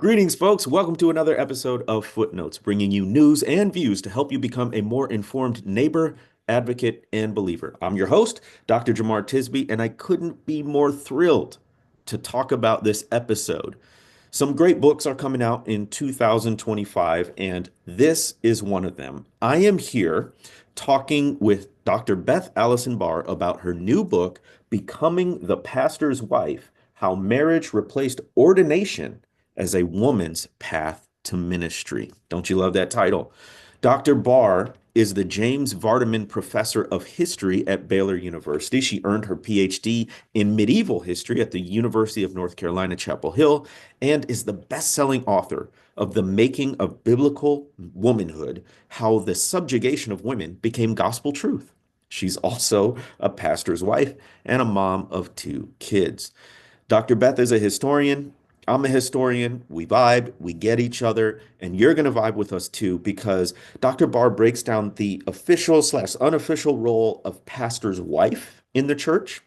Greetings, folks. Welcome to another episode of Footnotes, bringing you news and views to help you become a more informed neighbor, advocate, and believer. I'm your host, Dr. Jamar Tisby, and I couldn't be more thrilled to talk about this episode. Some great books are coming out in 2025, and this is one of them. I am here talking with Dr. Beth Allison Barr about her new book, Becoming the Pastor's Wife: How Marriage Replaced Ordination as a Woman's Path to Ministry. Don't you love that title? Dr. Barr is the James Vardaman Professor of History at Baylor University. She earned her PhD in medieval history at the University of North Carolina, Chapel Hill, and is the best-selling author of The Making of Biblical Womanhood: How the Subjugation of Women Became Gospel Truth. She's also a pastor's wife and a mom of two kids. Dr. Beth is a historian. I'm a historian. We vibe, we get each other, and you're going to vibe with us too, because Dr. Barr breaks down the official slash unofficial role of pastor's wife in the church,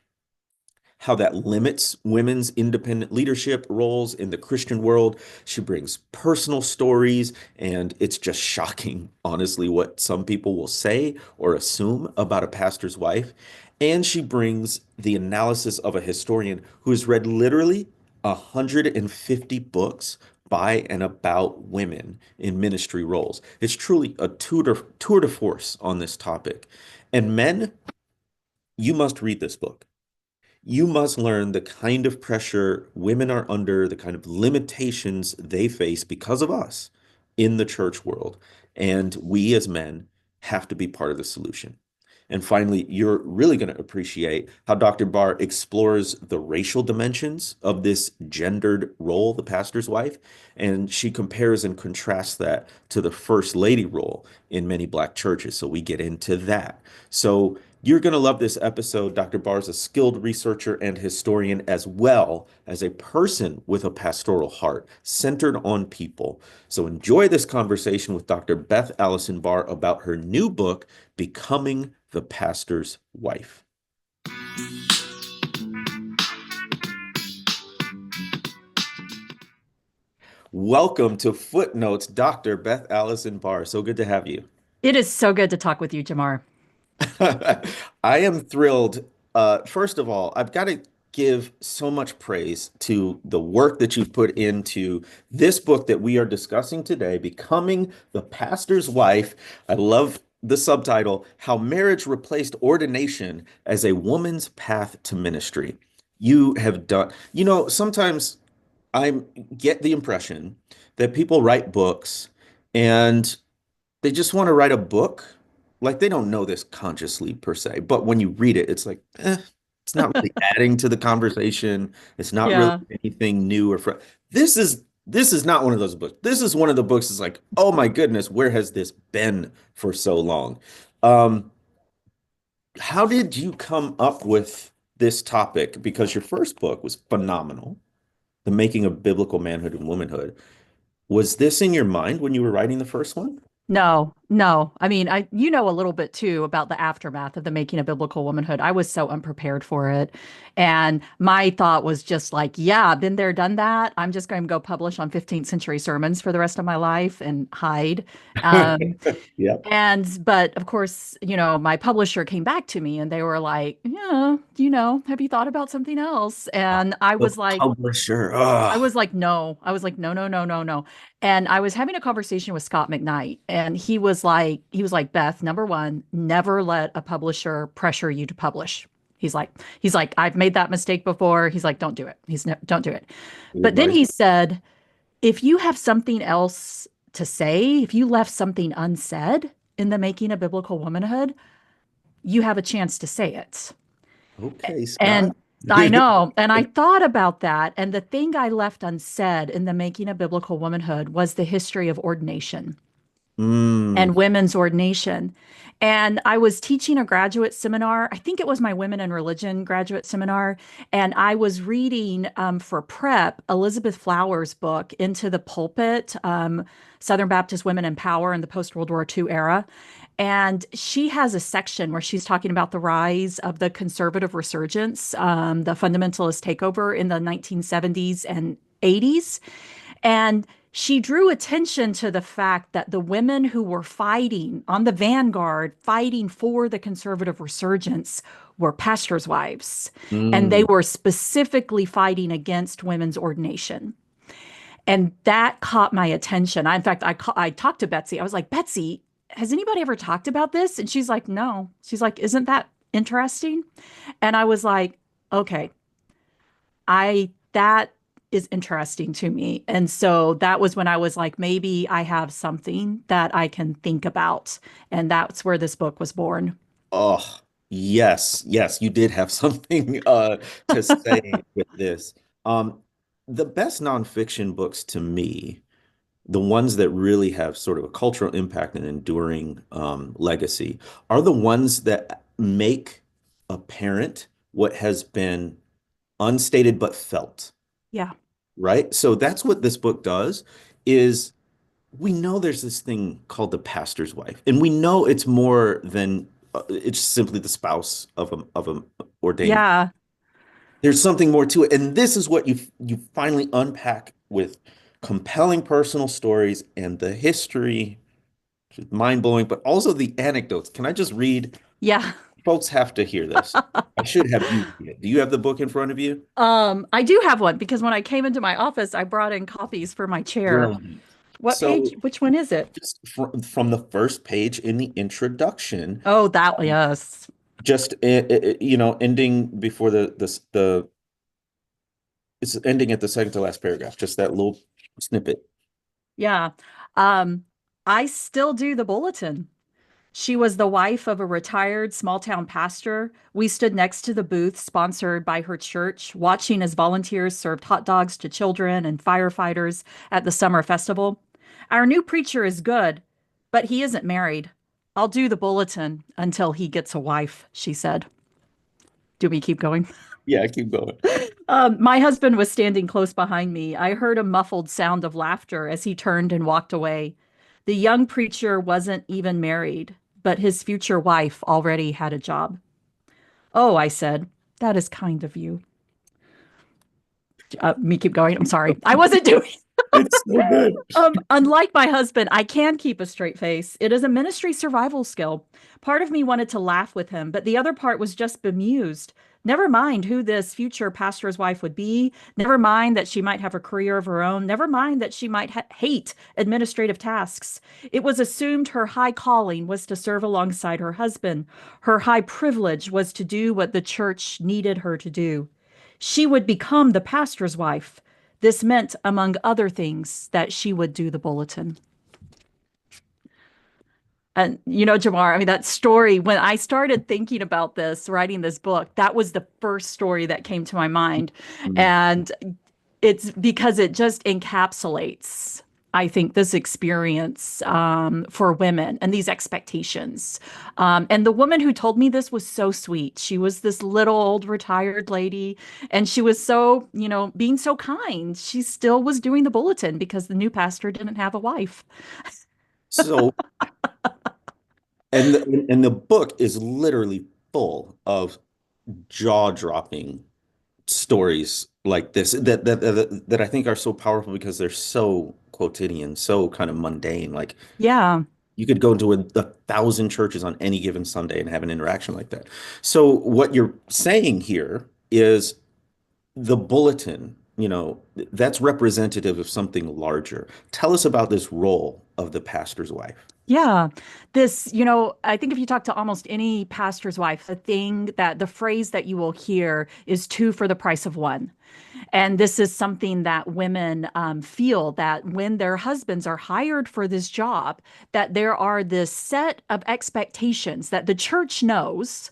how that limits women's independent leadership roles in the Christian world. She brings personal stories, and it's just shocking, honestly, what some people will say or assume about a pastor's wife. And she brings the analysis of a historian who has read literally 150 books by and about women in ministry roles. It's truly a tour de force on this topic. And men, you must read this book. You must learn the kind of pressure women are under, the kind of limitations they face because of us in the church world. And we as men have to be part of the solution. And finally, you're really going to appreciate how Dr. Barr explores the racial dimensions of this gendered role, the pastor's wife, and she compares and contrasts that to the first lady role in many Black churches. So we get into that. So you're going to love this episode. Dr. Barr is a skilled researcher and historian, as well as a person with a pastoral heart centered on people. So enjoy this conversation with Dr. Beth Allison Barr about her new book, Becoming the Pastor's Wife. Welcome to Footnotes, Dr. Beth Allison Barr. So good to have you. It is so good to talk with you, Jamar. I am thrilled. First of all, I've got to give so much praise to the work that you've put into this book that we are discussing today, Becoming the Pastor's Wife. I love the subtitle, How Marriage Replaced Ordination as a Woman's Path to Ministry. You have done, sometimes I get the impression that people write books and they just want to write a book. Like they don't know this consciously per se, but when you read it, it's like, it's not really adding to the conversation. It's not really Yeah. anything new or fresh. This is not one of those books. This is one of the books that's like, oh my goodness, where has this been for so long? Um, how did you come up with this topic? Because your first book was phenomenal, The Making of Biblical Manhood and Womanhood. Was this in your mind when you were writing the first one? No, no. I mean, you know a little bit too about the aftermath of the making of biblical womanhood. I was so unprepared for it. And my thought was just like, yeah, been there, done that. I'm just going to go publish on 15th century sermons for the rest of my life and hide. Um, Yep. but of course, my publisher came back to me and they were like, yeah, have you thought about something else? And The publisher. I Ah, was like, no. I was like, no, no, no, no, no. And I was having a conversation with Scott McKnight, and he was like, Beth, number one, never let a publisher pressure you to publish. He's like, I've made that mistake before. He's like, don't do it. Don't do it. good But then advice. he said, if you have something else to say, if you left something unsaid in the making of biblical womanhood, you have a chance to say it. Okay, Scott. And I know. And I thought about that. And the thing I left unsaid in the making of biblical womanhood was the history of ordination Mm, and women's ordination. And I was teaching a graduate seminar. I think it was my Women in Religion graduate seminar. And I was reading for prep Elizabeth Flowers' book, Into the Pulpit, Southern Baptist Women in Power in the Post World War II era. And she has a section where she's talking about the rise of the conservative resurgence, the fundamentalist takeover in the 1970s and 80s. And she drew attention to the fact that the women who were fighting on the vanguard, fighting for the conservative resurgence, were pastors' wives. And they Mm. were specifically fighting against women's ordination. And that caught my attention. In fact, I talked to Betsy. I was like, Betsy, has anybody ever talked about this? And she's like, no. She's like, isn't that interesting? And I was like, okay, that is interesting to me. And so that was when I was like, maybe I have something that I can think about. And that's where this book was born. Oh, yes, yes, you did have something to say with this. Um, the best nonfiction books to me, the ones that really have sort of a cultural impact and enduring legacy, are the ones that make apparent what has been unstated but felt, Yeah. right? So that's what this book does, is we know there's this thing called the pastor's wife, and we know it's more than it's simply the spouse of a ordained. Yeah. There's something more to it, and this is what you finally unpack with compelling personal stories and the history, which is mind-blowing, but also the anecdotes. Can I just read? Yeah. Folks have to hear this. I should have you read it. Do you have the book in front of you? I do have one because when I came into my office, I brought in copies for my chair. Brilliant. What page? So Which one is it? just from the first page in the introduction, Oh, that, yes. just ending before the it's ending at the second to last paragraph, just that little snippet. Yeah. Um, I still do the bulletin. She was the wife of a retired small town pastor. We stood next to the booth sponsored by her church, watching as volunteers served hot dogs to children and firefighters at the summer festival. Our new preacher is good, but he isn't married. I'll do the bulletin until he gets a wife, she said. Do we keep going? Yeah, keep going. My husband was standing close behind me. I heard a muffled sound of laughter as he turned and walked away. The young preacher wasn't even married, but his future wife already had a job. Oh, I said, that is kind of you. Me keep going. I'm sorry. I wasn't doing. It's so good. Unlike my husband, I can keep a straight face. It is a ministry survival skill. Part of me wanted to laugh with him, but the other part was just bemused. Never mind who this future pastor's wife would be. Never mind that she might have a career of her own. Never mind that she might hate administrative tasks. It was assumed her high calling was to serve alongside her husband. Her high privilege was to do what the church needed her to do. She would become the pastor's wife. This meant, among other things, that she would do the bulletin. And, Jamar, I mean, that story, when I started thinking about this, writing this book, that was the first story that came to my mind. Mm. And it's because it just encapsulates, I think, this experience for women and these expectations. And the woman who told me this was so sweet. She was this little old retired lady, and she was so, being so kind. She still was doing the bulletin because the new pastor didn't have a wife. So, and the book is literally full of jaw-dropping stories like this that I think are so powerful because they're so quotidian, so kind of mundane. Like Yeah. you could go to a thousand churches on any given Sunday and have an interaction like that. So what you're saying here is the bulletin, that's representative of something larger. Tell us about this role of the pastor's wife. Yeah. I think if you talk to almost any pastor's wife, the phrase that you will hear is two for the price of one. And this is something that women feel that when their husbands are hired for this job, that there are this set of expectations that the church knows.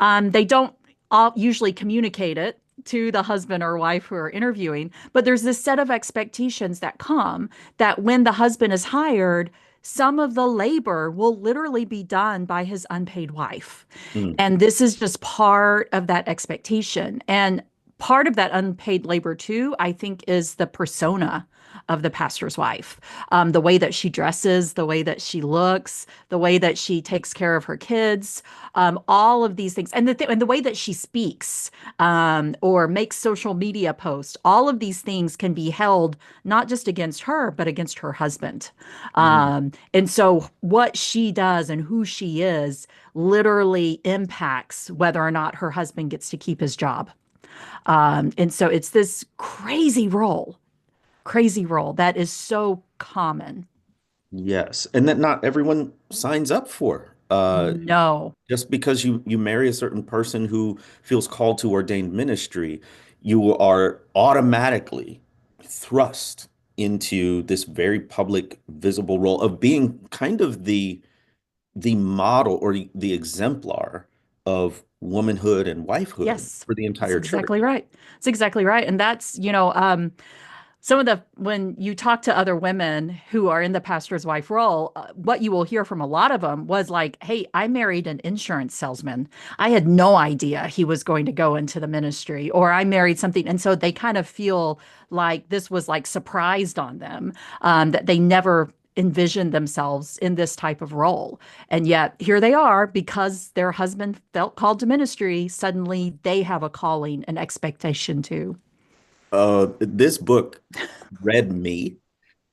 They don't all usually communicate it to the husband or wife who are interviewing, but there's this set of expectations that come that when the husband is hired, some of the labor will literally be done by his unpaid wife. Mm. And this is just part of that expectation. And part of that unpaid labor too, I think, is the persona of the pastor's wife. The way that she dresses, the way that she looks, the way that she takes care of her kids, all of these things, and and the way that she speaks, or makes social media posts. All of these things can be held not just against her, but against her husband. Mhm. And so what she does and who she is literally impacts whether or not her husband gets to keep his job. And so it's this crazy role that is so common. Yes, and that not everyone signs up for. No. Just because you marry a certain person who feels called to ordained ministry, you are automatically thrust into this very public, visible role of being kind of the model or the exemplar of womanhood and wifehood Yes. for the That's entire exactly church. right. That's exactly right. And that's, some of the when you talk to other women who are in the pastor's wife role, what you will hear from a lot of them was like, "Hey, I married an insurance salesman. I had no idea he was going to go into the ministry, or I married something." And so they kind of feel like this was like surprised on them, that they never envisioned themselves in this type of role. And yet here they are because their husband felt called to ministry. Suddenly they have a calling, an expectation too. This book read me,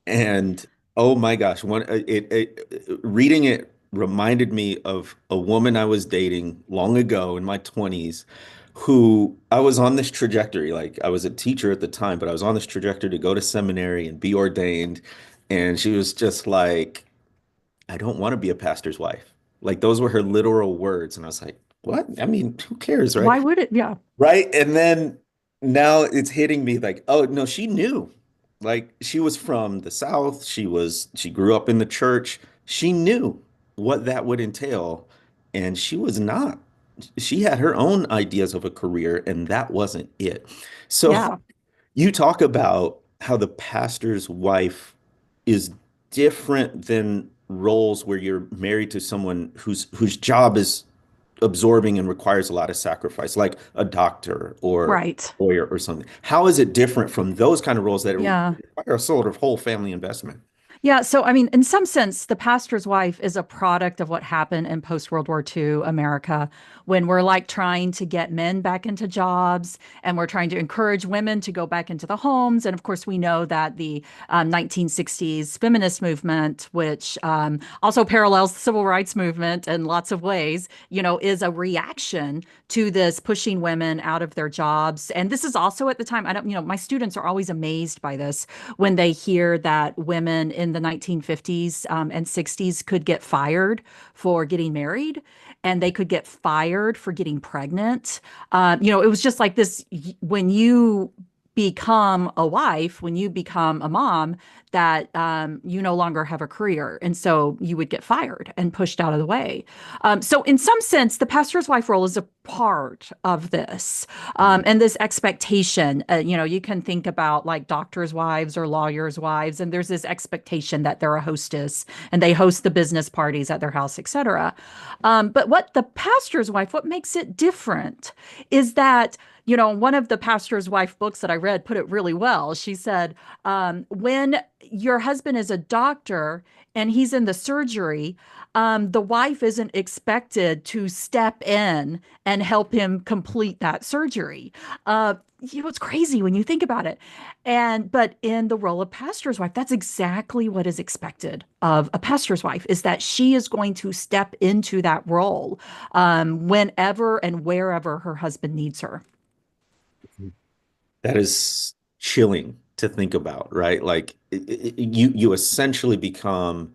and oh my gosh, reading it reminded me of a woman I was dating long ago in my 20s, who I was on this trajectory. Like I was a teacher at the time, but I was on this trajectory to go to seminary and be ordained. And she was just like, I don't want to be a pastor's wife. Like those were her literal words. And I was like, what? I mean, who cares, right? Why would it? Yeah. Right. And then now it's hitting me like, oh no, she knew. Like she was from the South. She grew up in the church. She knew what that would entail. And she was not. She had her own ideas of a career, and that wasn't it. So Yeah. you talk about how the pastor's wife is different than roles where you're married to someone whose job is absorbing and requires a lot of sacrifice, like a doctor or Right. lawyer or something. How is it different from those kind of roles that Yeah. require a sort of whole family investment? Yeah, so I mean, in some sense, the pastor's wife is a product of what happened in post-World War II America when we're like trying to get men back into jobs and we're trying to encourage women to go back into the homes. And of course, we know that the 1960s feminist movement, which also parallels the civil rights movement in lots of ways, is a reaction to this pushing women out of their jobs. And this is also at the time, I don't, my students are always amazed by this when they hear that women in the 1950s and 60s could get fired for getting married and they could get fired for getting pregnant. It was just like this when you become a wife, when you become a mom, that you no longer have a career. And so you would get fired and pushed out of the way. So, in some sense, the pastor's wife role is a part of this and this expectation. You can think about like doctors' wives or lawyers' wives, and there's this expectation that they're a hostess and they host the business parties at their house, etc. But what the pastor's wife, what makes it different is that one of the pastor's wife books that I read put it really well. She said, when your husband is a doctor and he's in the surgery, the wife isn't expected to step in and help him complete that surgery. It's crazy when you think about it. But in the role of pastor's wife, that's exactly what is expected of a pastor's wife, is that she is going to step into that role whenever and wherever her husband needs her. That is chilling to think about, right? Like you essentially become,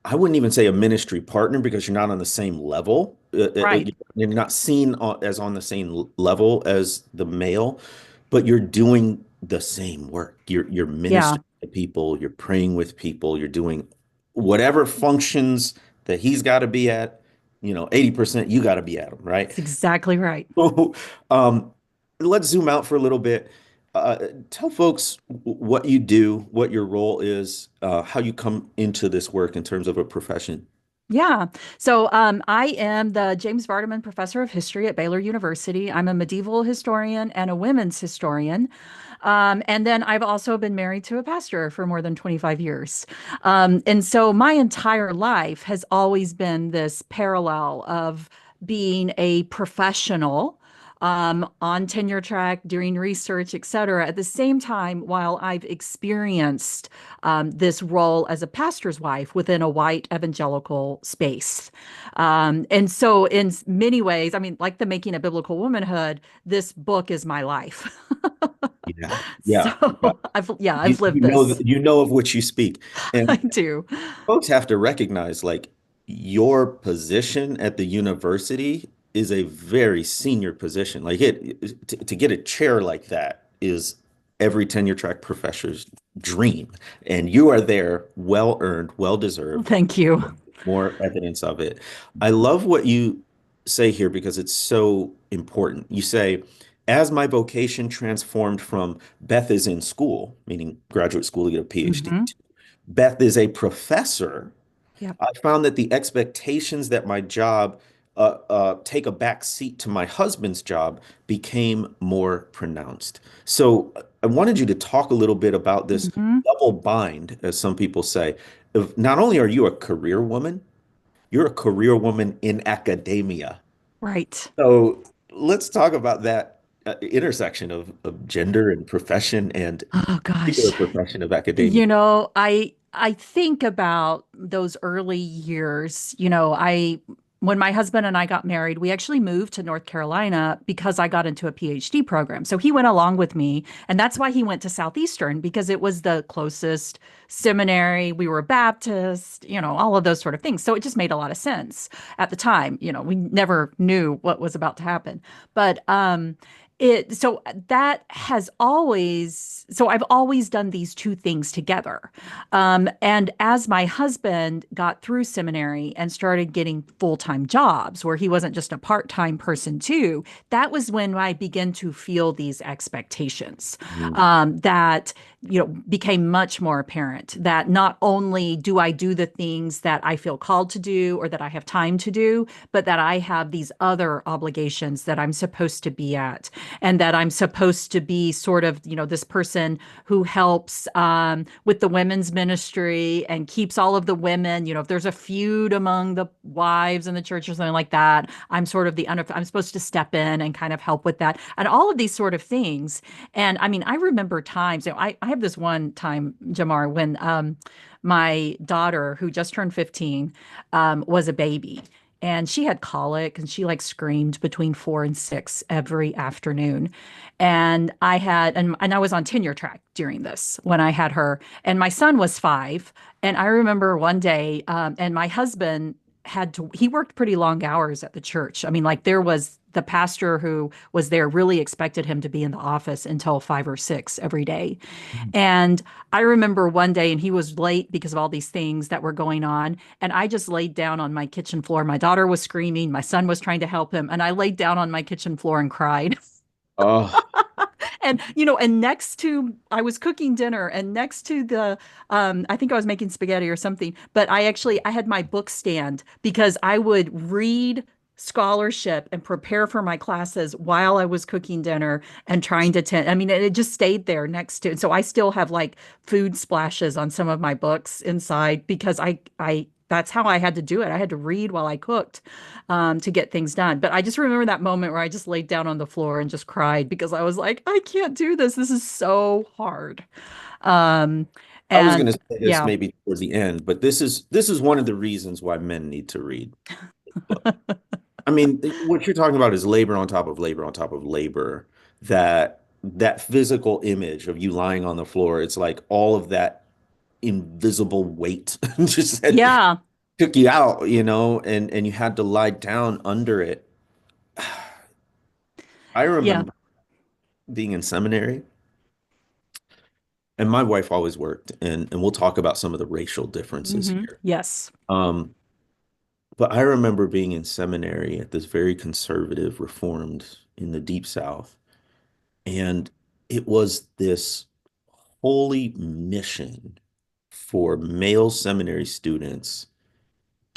I wouldn't even say a ministry partner because you're not on the same level. Right. You're not seen as on the same level as the male, but you're doing the same work. You're Yeah, ministering to people, you're praying with people, you're doing whatever functions that he's got to be at, 80% you got to be at them, right? that's exactly right. So, um, let's zoom out for a little bit. Tell folks what you do, what your role is, how you come into this work in terms of a profession. Yeah. So I am the James Vardaman Professor of History at Baylor University. I'm a medieval historian and a women's historian. And then I've also been married to a pastor for more than 25 years. And so my entire life has always been this parallel of being a professional on tenure track, doing research, et cetera, at the same time while I've experienced this role as a pastor's wife within a white evangelical space. And so, in many ways, I mean, like the Making a Biblical Womanhood, this book is my life. Yeah. So, Yeah. Yeah. I've lived this. You know of which you speak. I And do. folks have to recognize like your position at the university is a very senior position. Like to get a chair like that is every tenure track professor's dream. And you are there, well earned, well deserved. Thank you. More evidence of it. I love what you say here because it's so important. You say, as my vocation transformed from Beth is in school, meaning graduate school to get a PhD, Hmm. to Beth is a professor, Yep. I found that the expectations that my job take a back seat to my husband's job became more pronounced. So I wanted you to talk a little bit about this Hmm. double bind, as some people say. Of not only are you a career woman, you're a career woman in academia. Right. So let's talk about that intersection of gender and profession and Oh particular gosh. profession of academia. I think about those early years. I when my husband and I got married, we actually moved to North Carolina because I got into a PhD program. So he went along with me, and that's why he went to Southeastern because it was the closest seminary. We were Baptist, all of those sort of things. So it just made a lot of sense at the time. We never knew what was about to happen. But it so that has always so I've always done these two things together. And as my husband got through seminary and started getting full-time jobs where he wasn't just a part-time person too, that was when I began to feel these expectations Mhm. that became much more apparent that not only do I do the things that I feel called to do or that I have time to do, but that I have these other obligations that I'm supposed to be at, and that I'm supposed to be sort of, this person who helps with the women's ministry and keeps all of the women, if there's a feud among the wives in the church or something like that, I'm sort of I'm supposed to step in and kind of help with that and all of these sort of things. And I mean, I remember times, I have this one time, Jamar, when my daughter, who just turned 15, was a baby. And she had colic and she like screamed between 4 and 6 every afternoon. And I was on tenure track during this when I had her. And my son was 5. And I remember one day, and my husband he worked pretty long hours at the church. I mean, like there was the pastor who was there really expected him to be in the office until 5 or 6 every day. And I remember one day, and he was late because of all these things that were going on. And I just laid down on my kitchen floor. My daughter was screaming. My son was trying to help him. And I laid down on my kitchen floor and cried. Oh, And I was cooking dinner, and next to I think I was making spaghetti or something, but I had my book stand because I would read scholarship and prepare for my classes while I was cooking dinner and trying to attend. I mean, it just stayed there next to, so I still have like food splashes on some of my books inside because that's how I had to do it. I had to read while I cooked to get things done. But I just remember that moment where I just laid down on the floor and just cried because I was like, I can't do this. This is so hard. Um, I was going and to say this yeah, maybe towards the end, but this is one of the reasons why men need to read this book. I mean, what you're talking about is labor on top of labor on top of labor. That physical image of you lying on the floor, it's like all of that invisible weight just had yeah, took you out, and you had to lie down under it. I yeah. remember being in seminary, and my wife always worked, and we'll talk about some of the racial differences here. Yes. Um, but I remember being in seminary at this very conservative, reformed in the Deep South, and it was this holy mission for male seminary students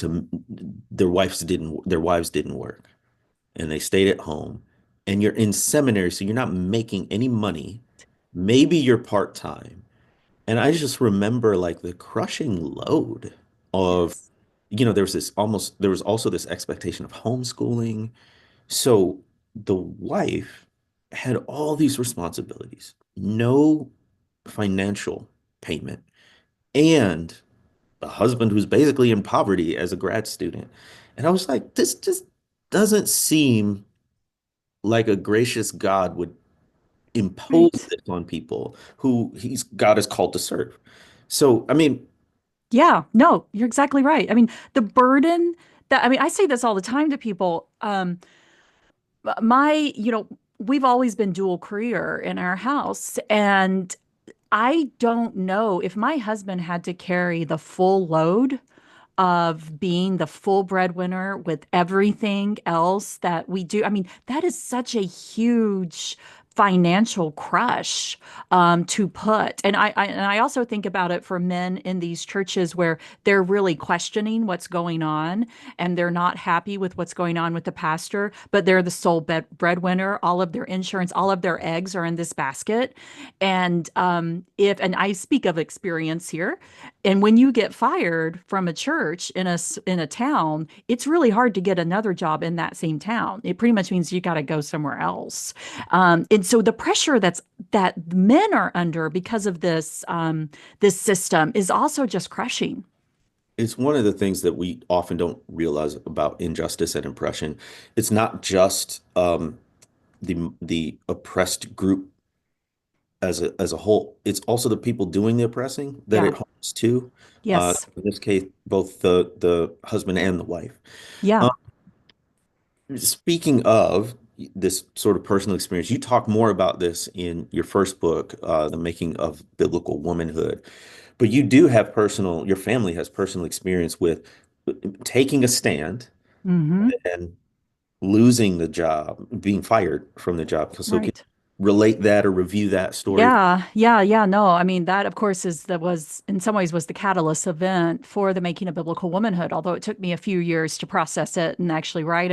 to their wives didn't work and they stayed at home, and you're in seminary, so you're not making any money. Maybe you're part-time. And I just remember like the crushing load of, Yes. there was also this expectation of homeschooling. So the wife had all these responsibilities, no financial payment, and a husband who's basically in poverty as a grad student. And I was like, this just doesn't seem like a gracious God would impose Right. this on people who God is called to serve. So, I mean, Yeah, no, you're exactly right. I mean, the burden that, I mean, I say this all the time to people. We've always been dual career in our house, and I don't know if my husband had to carry the full load of being the full breadwinner with everything else that we do. I mean, that is such a huge financial crush to put. And I also think about it for men in these churches where they're really questioning what's going on and they're not happy with what's going on with the pastor, but they're the sole breadwinner. All of their insurance, all of their eggs are in this basket. And I speak of experience here, and when you get fired from a church in a town, it's really hard to get another job in that same town. It pretty much means you got to go somewhere else. And so the pressure that men are under because of this system is also just crushing. it's one of the things that we often don't realize about injustice and oppression. It's not just the oppressed group as a whole. It's also the people doing the oppressing that Yeah. it harms too. Yes. In this case, both the husband and the wife. Yeah. Um, Speaking of this sort of personal experience, you talk more about this in your first book, The Making of Biblical Womanhood. But you do have your family has personal experience with taking a stand Hmm. and losing the job, being fired from the job. So can Right. you relate that or review that story? Yeah, yeah, yeah. No, I mean that of course is that was in some ways was the catalyst event for the making of biblical womanhood, although it took me a few years to process it and actually write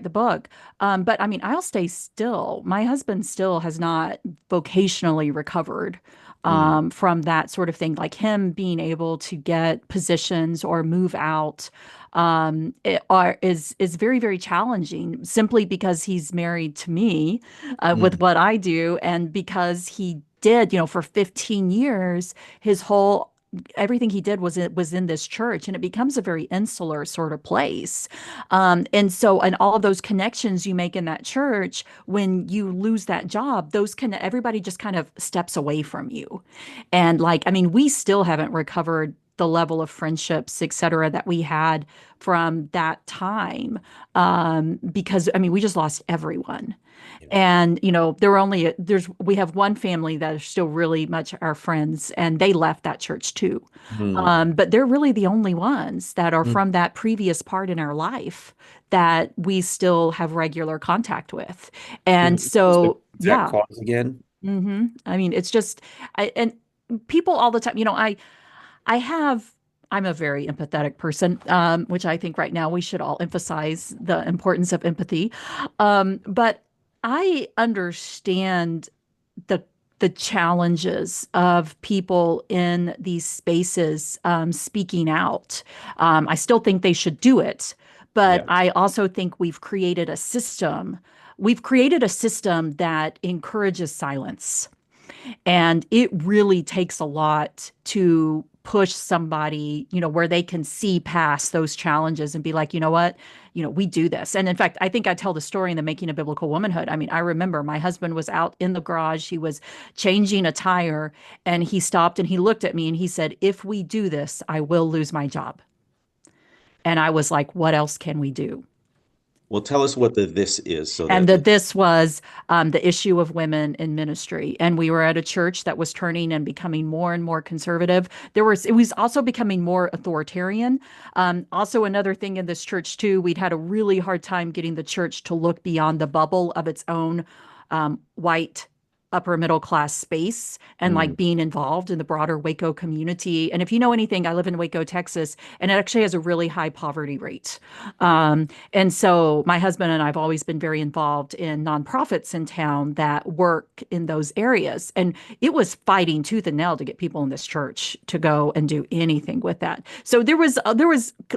the book. But I mean, I'll stay still. My husband still has not vocationally recovered Mm, from that sort of thing, like him being able to get positions or move out is very, very challenging simply because he's married to me with mm, what I do. And because he did, for 15 years, his whole everything he did was in this church, and it becomes a very insular sort of place. And all of those connections you make in that church, when you lose that job, everybody just kind of steps away from you. And like, I mean, we still haven't recovered the level of friendships, et cetera, that we had from that time. Because I mean, we just lost everyone. yeah. And, we have one family that is still really much our friends, and they left that church too. Mm, But they're really the only ones that are mm. from that previous part in our life that we still have regular contact with. And What was the so, exact yeah. cause again? I mean, it's just, and people all the time, I have, I'm a very empathetic person, which I think right now we should all emphasize the importance of empathy. But I understand the the challenges of people in these spaces speaking out. I still think they should do it, but Yeah. I also think we've created a system. We've created a system that encourages silence. And it really takes a lot to push somebody, where they can see past those challenges and be like, you know what? We do this. And in fact, I think I tell the story in The Making of Biblical Womanhood. I mean, I remember my husband was out in the garage. He was changing a tire, and he stopped and he looked at me and he said, "If we do this, I will lose my job." And I was like, what else can we do? Well, tell us what the this is so And that that this was the issue of women in ministry. And we were at a church that was turning and becoming more and more conservative. It was also becoming more authoritarian. Also, another thing in this church too, we'd had a really hard time getting the church to look beyond the bubble of its own white upper middle class space and Mm. like being involved in the broader Waco community. And if you know anything, I live in Waco, Texas, and it actually has a really high poverty rate. And so my husband and I have always been very involved in nonprofits in town that work in those areas. And it was fighting tooth and nail to get people in this church to go and do anything with that. So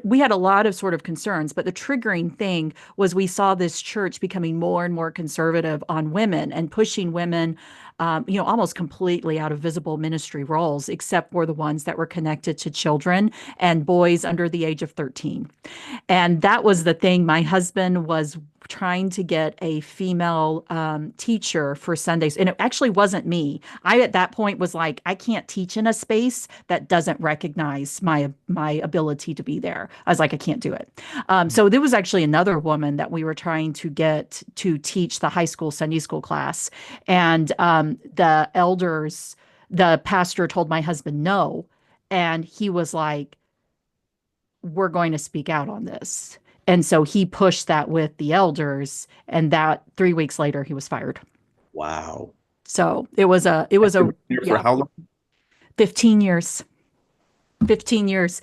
we had a lot of sort of concerns, but the triggering thing was we saw this church becoming more and more conservative on women and pushing women, almost completely out of visible ministry roles, except for the ones that were connected to children and boys under the age of 13. And that was the thing. My husband was trying to get a female teacher for Sundays. And it actually wasn't me. I, at that point, was like, I can't teach in a space that doesn't recognize my ability to be there. I was like, I can't do it. So there was actually another woman that we were trying to get to teach the high school Sunday school class. And the pastor told my husband no. And he was like, we're going to speak out on this. And so he pushed that with the elders, and that 3 weeks later he was fired. Wow. So it was a Here for yeah, how long? 15 years. 15 years.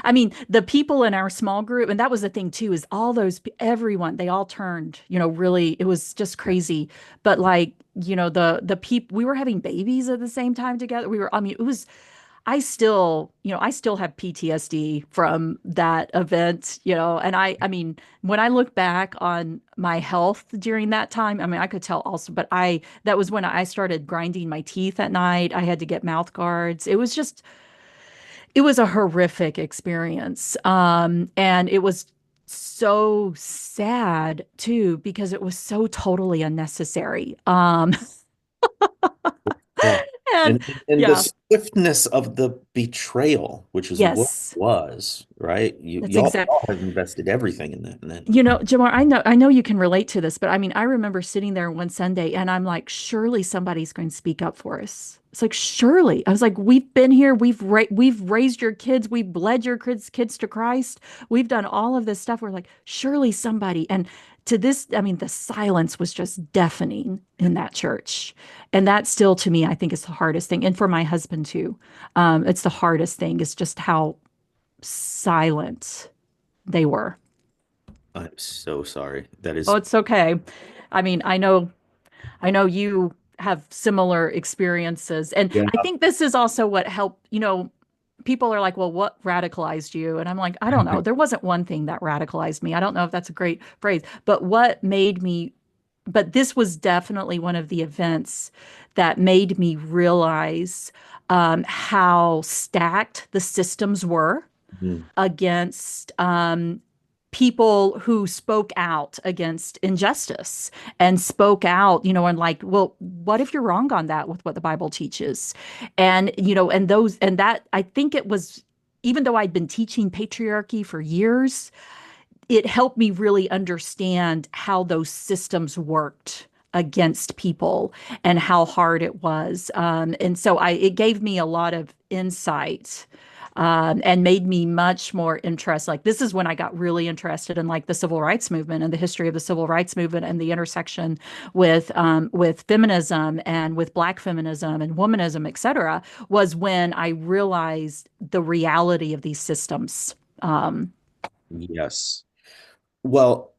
I mean, the people in our small group, and that was the thing too, is everyone, they all turned, really, it was just crazy. But like, the people, we were having babies at the same time together. I mean, it was, I still have PTSD from that event, and I mean, when I look back on my health during that time, I mean, I could tell also, but that was when I started grinding my teeth at night. I had to get mouth guards. It was a horrific experience. And it was so sad too, because it was so totally unnecessary. Yeah. And And the yeah, swiftness of the betrayal, which is what it yes, was, right? that's Y'all exact. y'all have invested everything in that. And then Jamar, I know you can relate to this, but I mean, I remember sitting there one Sunday and I'm like, surely somebody's going to speak up for us. It's like, surely. I was like, we've been here, we've raised your kids, we've led your kids to Christ. We've done all of this stuff. We're like, surely somebody. And to this, I mean, the silence was just deafening in that church. And that still to me, I think is the hardest thing. And for my husband too. It's the hardest thing is just how silent they were. I'm so sorry. That Oh, is, it's okay. I mean, I know you have similar experiences. And yeah. I think this is also what helped, people are like, well, what radicalized you? And I'm like, I don't know. There wasn't one thing that radicalized me. I don't know if that's a great phrase, but this was definitely one of the events that made me realize how stacked the systems were Mhm. against people who spoke out against injustice and spoke out, and like, well, what if you're wrong on that with what the Bible teaches? And, and that, I think it was, even though I'd been teaching patriarchy for years, it helped me really understand how those systems worked against people and how hard it was. And so it gave me a lot of insight and made me much more interested. Like this is when I got really interested in like the civil rights movement and the history of the civil rights movement and the intersection with feminism and with Black feminism and womanism, et cetera, was when I realized the reality of these systems. Yes. Well,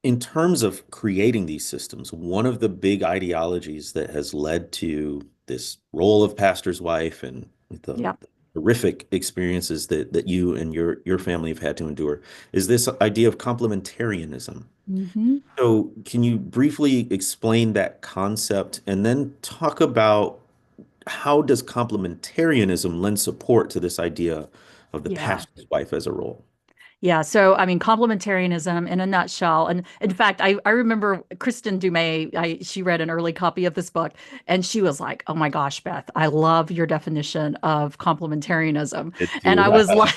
in terms of creating these systems, one of the big ideologies that has led to this role of pastor's wife and the Yeah. horrific experiences that you and your family have had to endure is this idea of complementarianism. Hmm. So, can you briefly explain that concept and then talk about how does complementarianism lend support to this idea of the Yeah. pastor's wife as a role? Yeah. So, I mean, complementarianism in a nutshell. And in fact, I remember Kristen Dumais, she read an early copy of this book and she was like, oh my gosh, Beth, I love your definition of complementarianism. It And too. I was like,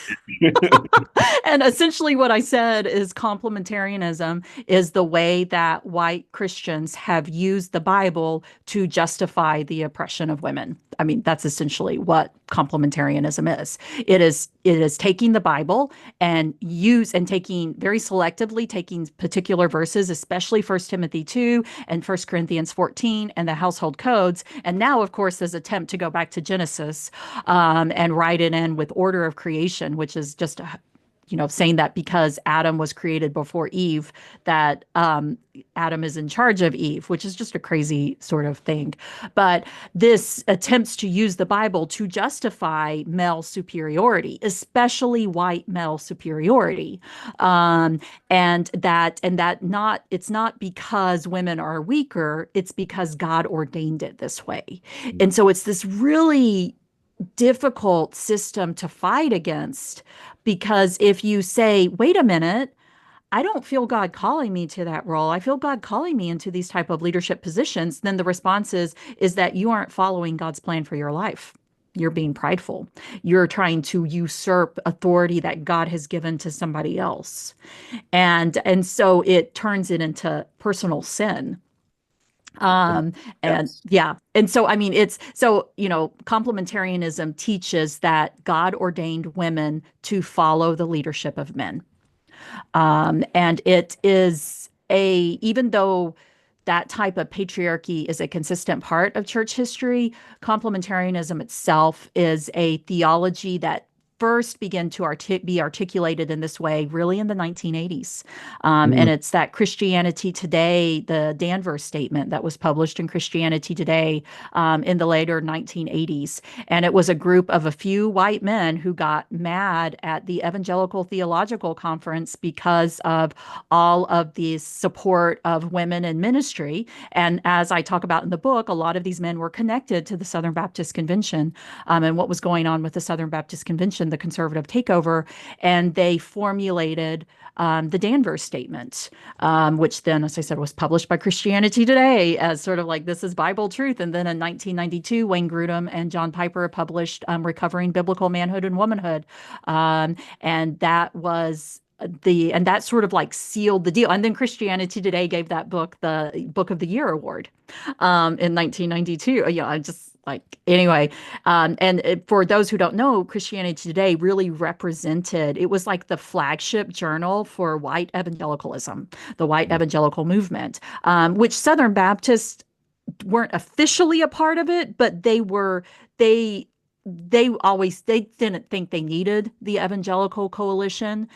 and essentially what I said is complementarianism is the way that white Christians have used the Bible to justify the oppression of women. I mean, that's essentially what complementarianism is. It is taking the Bible and taking very selectively taking particular verses, especially First Timothy 2 and First Corinthians 14 and the household codes. And now, of course, this attempt to go back to Genesis and write it in with order of creation, which is just saying that because Adam was created before Eve, that Adam is in charge of Eve, which is just a crazy sort of thing. But this attempts to use the Bible to justify male superiority, especially white male superiority, um, and that not it's not because women are weaker; it's because God ordained it this way, and so it's this really difficult system to fight against because if you say, wait a minute, I don't feel God calling me to that role. I feel God calling me into these type of leadership positions. Then the response is that you aren't following God's plan for your life. You're being prideful. You're trying to usurp authority that God has given to somebody else. And so it turns it into personal sin. Um, and Yes. yeah. And so, I mean, complementarianism teaches that God ordained women to follow the leadership of men. And it is even though that type of patriarchy is a consistent part of church history, complementarianism itself is a theology that first began to be articulated in this way really in the 1980s. Mm, And it's that Christianity Today, the Danvers statement that was published in Christianity Today in the later 1980s. And it was a group of a few white men who got mad at the Evangelical Theological Conference because of all of the support of women in ministry. And as I talk about in the book, a lot of these men were connected to the Southern Baptist Convention and what was going on with the Southern Baptist Convention, the conservative takeover. And they formulated the Danvers statement, which then, as I said, was published by Christianity Today as sort of like this is Bible truth. And then in 1992, Wayne Grudem and John Piper published Recovering Biblical Manhood and Womanhood. And that sort of like sealed the deal. And then Christianity Today gave that book the Book of the Year award in 1992. I just like anyway. For those who don't know, Christianity Today really represented. It was like the flagship journal for white evangelicalism, the white evangelical movement, which Southern Baptists weren't officially a part of it, but they they didn't think they needed the evangelical coalition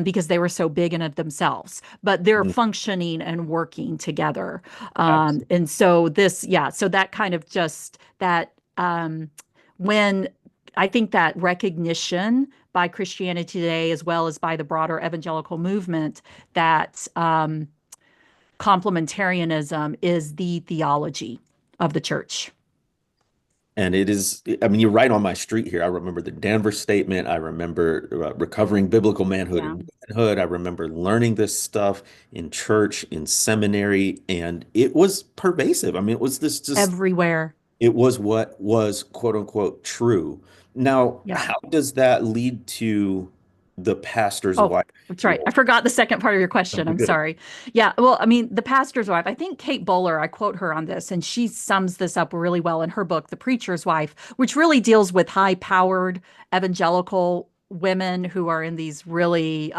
because they were so big in it themselves, but they're mm, functioning and working together. absolutely. And so so that kind of just that when I think that recognition by Christianity Today, as well as by the broader evangelical movement, that complementarianism is the theology of the church. And it is, I mean, you're right on my street here. I remember the Denver statement. I remember recovering biblical manhood Yeah. and womanhood. I remember learning this stuff in church, in seminary, and it was pervasive. I mean, it was this just, Everywhere. it was what was quote unquote true. Now, Yep. how does that lead to the pastor's Oh, wife that's right. I role? forgot the second part of your No, question. you're I'm good. sorry. Yeah. Well, I mean, the pastor's wife, I think Kate Bowler, I quote her on this, and she sums this up really well in her book, The Preacher's Wife, which really deals with high powered evangelical women who are in these really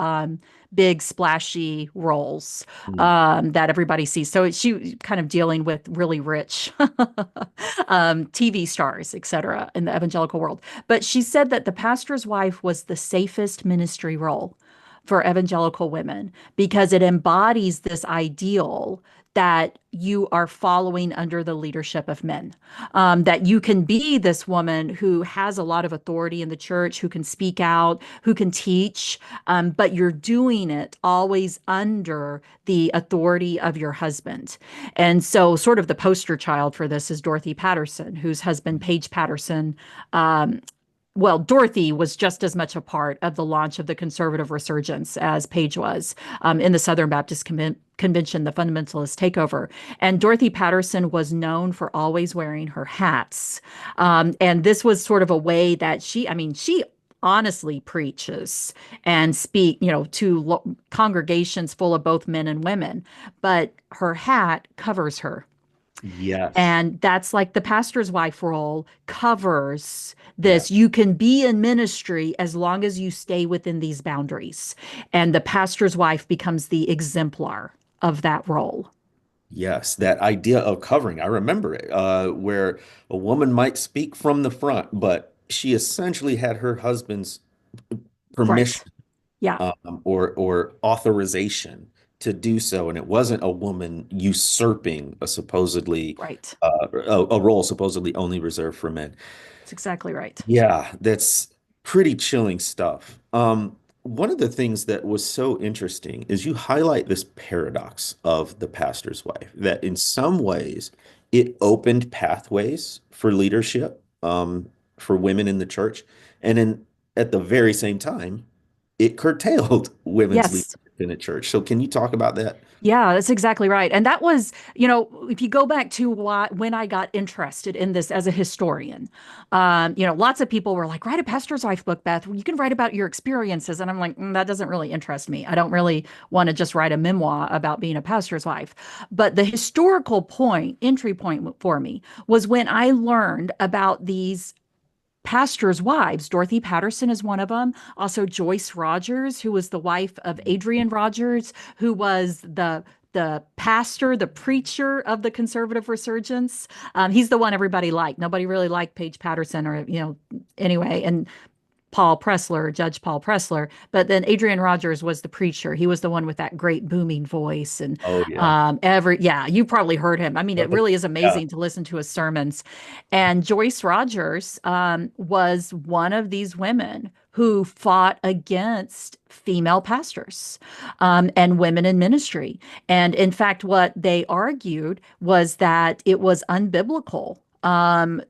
big, splashy roles Mm, that everybody sees. So she kind of dealing with really rich TV stars, et cetera, in the evangelical world. But she said that the pastor's wife was the safest ministry role for evangelical women because it embodies this ideal that you are following under the leadership of men. That you can be this woman who has a lot of authority in the church, who can speak out, who can teach, but you're doing it always under the authority of your husband. And so, sort of the poster child for this is Dorothy Patterson, whose husband, Paige Patterson, Dorothy was just as much a part of the launch of the conservative resurgence as Paige was in the Southern Baptist Convention, the fundamentalist takeover. And Dorothy Patterson was known for always wearing her hats. And this was sort of a way that she honestly preaches and speak, to congregations full of both men and women, but her hat covers her. Yes. And that's like the pastor's wife role covers Yeah. this. You can be in ministry as long as you stay within these boundaries. And the pastor's wife becomes the exemplar of that role. Yes, that idea of covering. I remember it, where a woman might speak from the front, but she essentially had her husband's Right. permission, Yeah. or authorization to do so, and it wasn't a woman usurping a supposedly Right. a role supposedly only reserved for men. That's exactly right. Yeah, that's pretty chilling stuff. One of the things that was so interesting is you highlight this paradox of the pastor's wife, that in some ways it opened pathways for leadership, for women in the church, and at the very same time, it curtailed women's Yes. leadership in the church. So can you talk about that? Yeah, that's exactly right. And that was, if you go back to when I got interested in this as a historian, lots of people were like, write a pastor's wife book, Beth. You can write about your experiences. And I'm like, that doesn't really interest me. I don't really want to just write a memoir about being a pastor's wife. But the historical point, entry point for me was when I learned about these pastors' wives. Dorothy Patterson is one of them. Also, Joyce Rogers, who was the wife of Adrian Rogers, who was the pastor, the preacher of the conservative resurgence. He's the one everybody liked. Nobody really liked Paige Patterson, or anyway. And Paul Pressler, Judge Paul Pressler. But then Adrian Rogers was the preacher. He was the one with that great booming voice. And Oh yeah. yeah, you probably heard him. I mean, it really is Yeah. amazing to listen to his sermons. And Joyce Rogers was one of these women who fought against female pastors and women in ministry. And in fact, what they argued was that it was unbiblical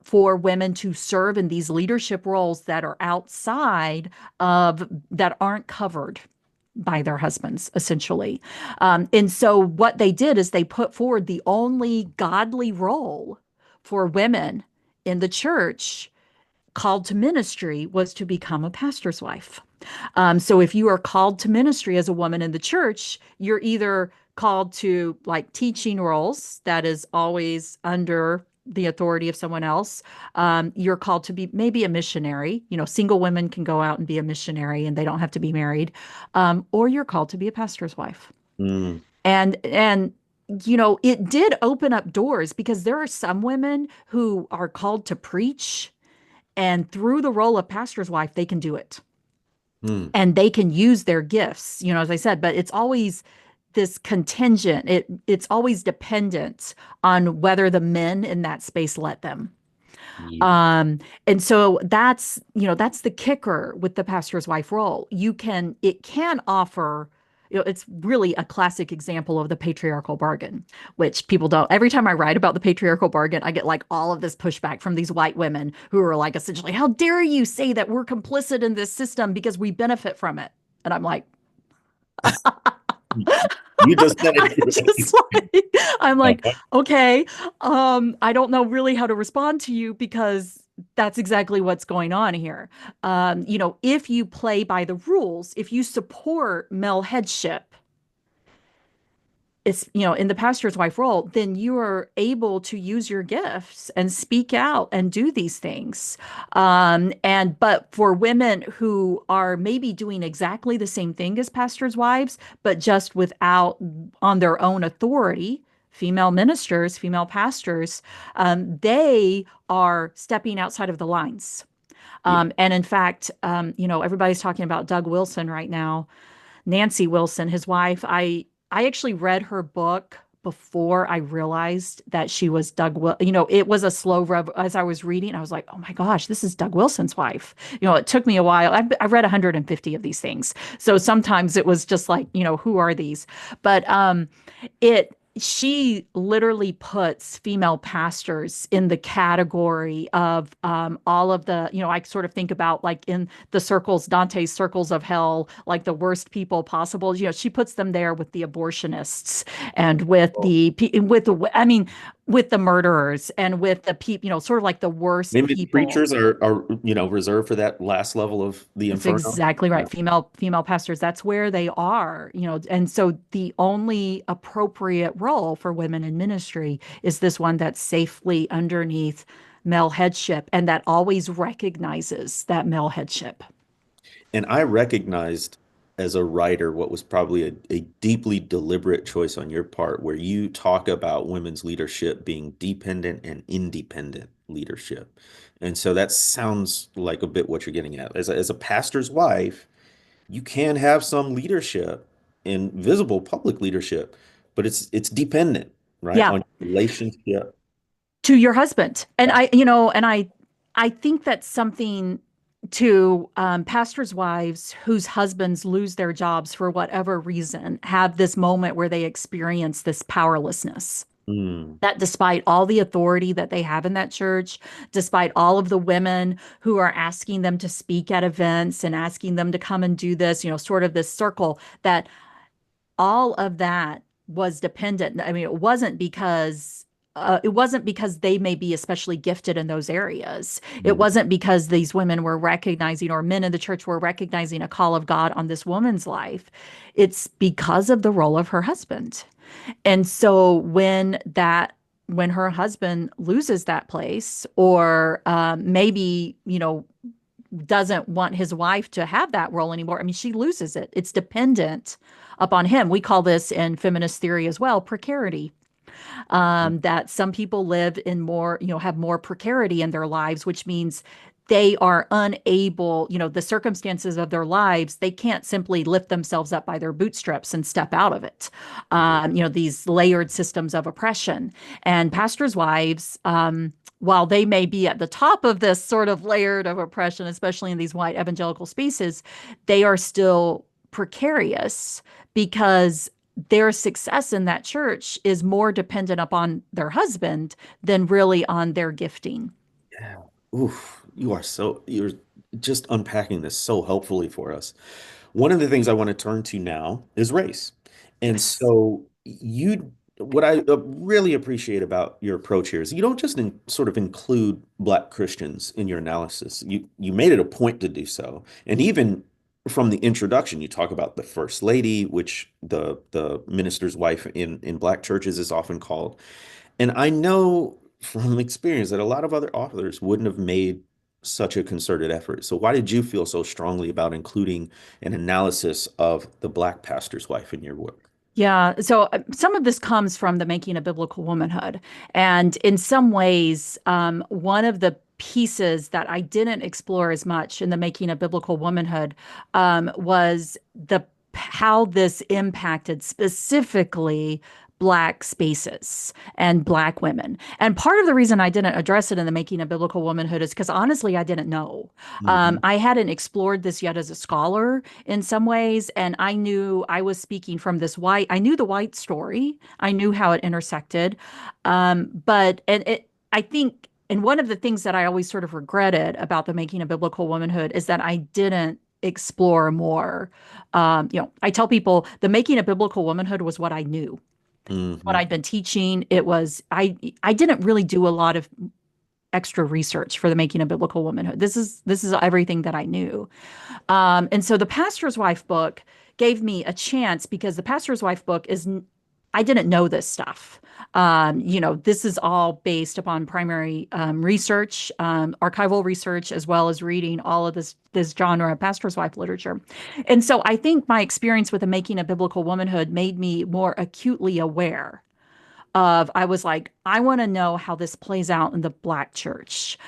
for women to serve in these leadership roles that are outside of, that aren't covered by their husbands, essentially. And so what they did is they put forward the only godly role for women in the church called to ministry was to become a pastor's wife. So if you are called to ministry as a woman in the church, you're either called to like teaching roles, that is always under the authority of someone else. You're called to be maybe a missionary. Single women can go out and be a missionary and they don't have to be married. Or you're called to be a pastor's wife. Mm, And it did open up doors because there are some women who are called to preach, and through the role of pastor's wife, they can do it mm. and they can use their gifts, as I said, but it's always this contingent. It's always dependent on whether the men in that space let them. Yeah. Um, and so that's the kicker with the pastor's wife role. It can offer, it's really a classic example of the patriarchal bargain, which people don't. Every time I write about the patriarchal bargain, I get like all of this pushback from these white women who are like, essentially, how dare you say that we're complicit in this system because we benefit from it? And I'm like, You just said I it. just like, I'm like, Uh, okay, I don't know really how to respond to you because that's exactly what's going on here. If you play by the rules, if you support male headship, it's in the pastor's wife role, then you are able to use your gifts and speak out and do these things. But for women who are maybe doing exactly the same thing as pastors' wives, but just without on their own authority, female ministers, female pastors, they are stepping outside of the lines. yeah. And in fact, everybody's talking about Doug Wilson right now. Nancy Wilson, his wife. I actually read her book before I realized that she was Doug Will. It was a slow rev as I was reading. I was like, oh my gosh, this is Doug Wilson's wife. It took me a while. I read 150 of these things, so sometimes it was just like, who are these? But it she literally puts female pastors in the category of all of the, I sort of think about like in the circles, Dante's circles of hell, like the worst people possible. She puts them there with the abortionists and with Oh, I mean, with the murderers and with the people, sort of like the worst Maybe people. preachers are reserved for that last level of the That's inferno. exactly Yeah. right. Female pastors, that's where they are, and so the only appropriate role for women in ministry is this one that's safely underneath male headship and that always recognizes that male headship. And I recognized as a writer what was probably a deeply deliberate choice on your part, where you talk about women's leadership being dependent and independent leadership. And so that sounds like a bit what you're getting at. As a pastor's wife, you can have some leadership and visible public leadership, but it's dependent, right, Yeah, on your relationship. to your husband. And Yeah. I think that's something to pastors' wives whose husbands lose their jobs for whatever reason, have this moment where they experience this powerlessness. Mm, That despite all the authority that they have in that church, despite all of the women who are asking them to speak at events and asking them to come and do this, sort of this circle, that all of that was dependent. I mean, it wasn't because they may be especially gifted in those areas. It mm, wasn't because these women were recognizing or men in the church were recognizing a call of God on this woman's life. It's because of the role of her husband. And so when her husband loses that place, or maybe doesn't want his wife to have that role anymore. I mean, she loses it. It's dependent upon him. We call this in feminist theory as well, precarity. mm. That some people live in more, have more precarity in their lives, which means they are unable, the circumstances of their lives, they can't simply lift themselves up by their bootstraps and step out of it. These layered systems of oppression. And pastors' wives, while they may be at the top of this sort of layered of oppression, especially in these white evangelical spaces, they are still precarious because their success in that church is more dependent upon their husband than really on their gifting. Yeah. Oof, you're just unpacking this so helpfully for us. One of the things I want to turn to now is race. And Yes. so what I really appreciate about your approach here is you don't just sort of include Black Christians in your analysis. You made it a point to do so. And even from the introduction, you talk about the First Lady, which the minister's wife in Black churches is often called. And I know from experience that a lot of other authors wouldn't have made such a concerted effort. So why did you feel so strongly about including an analysis of the Black pastor's wife in your work? Yeah. So some of this comes from the making of biblical womanhood. And in some ways, one of the pieces that I didn't explore as much in the making of biblical womanhood was the how this impacted specifically Black spaces and Black women. And part of the reason I didn't address it in the making of biblical womanhood is because honestly, I didn't know. Hmm. I hadn't explored this yet as a scholar in some ways. And I knew I was speaking from I knew the white story, I knew how it intersected. I think, and one of the things that I always sort of regretted about the making of biblical womanhood is that I didn't explore more. I tell people the making of biblical womanhood was what I knew, what Hmm. I'd been teaching. I didn't really do a lot of extra research for the making of biblical womanhood. This is everything that I knew. And so the pastor's wife book gave me a chance because the pastor's wife book I didn't know this stuff. This is all based upon primary research, archival research, as well as reading all of this genre of pastor's wife literature. And so I think my experience with the making of biblical womanhood made me more acutely aware I was like, I want to know how this plays out in the Black church.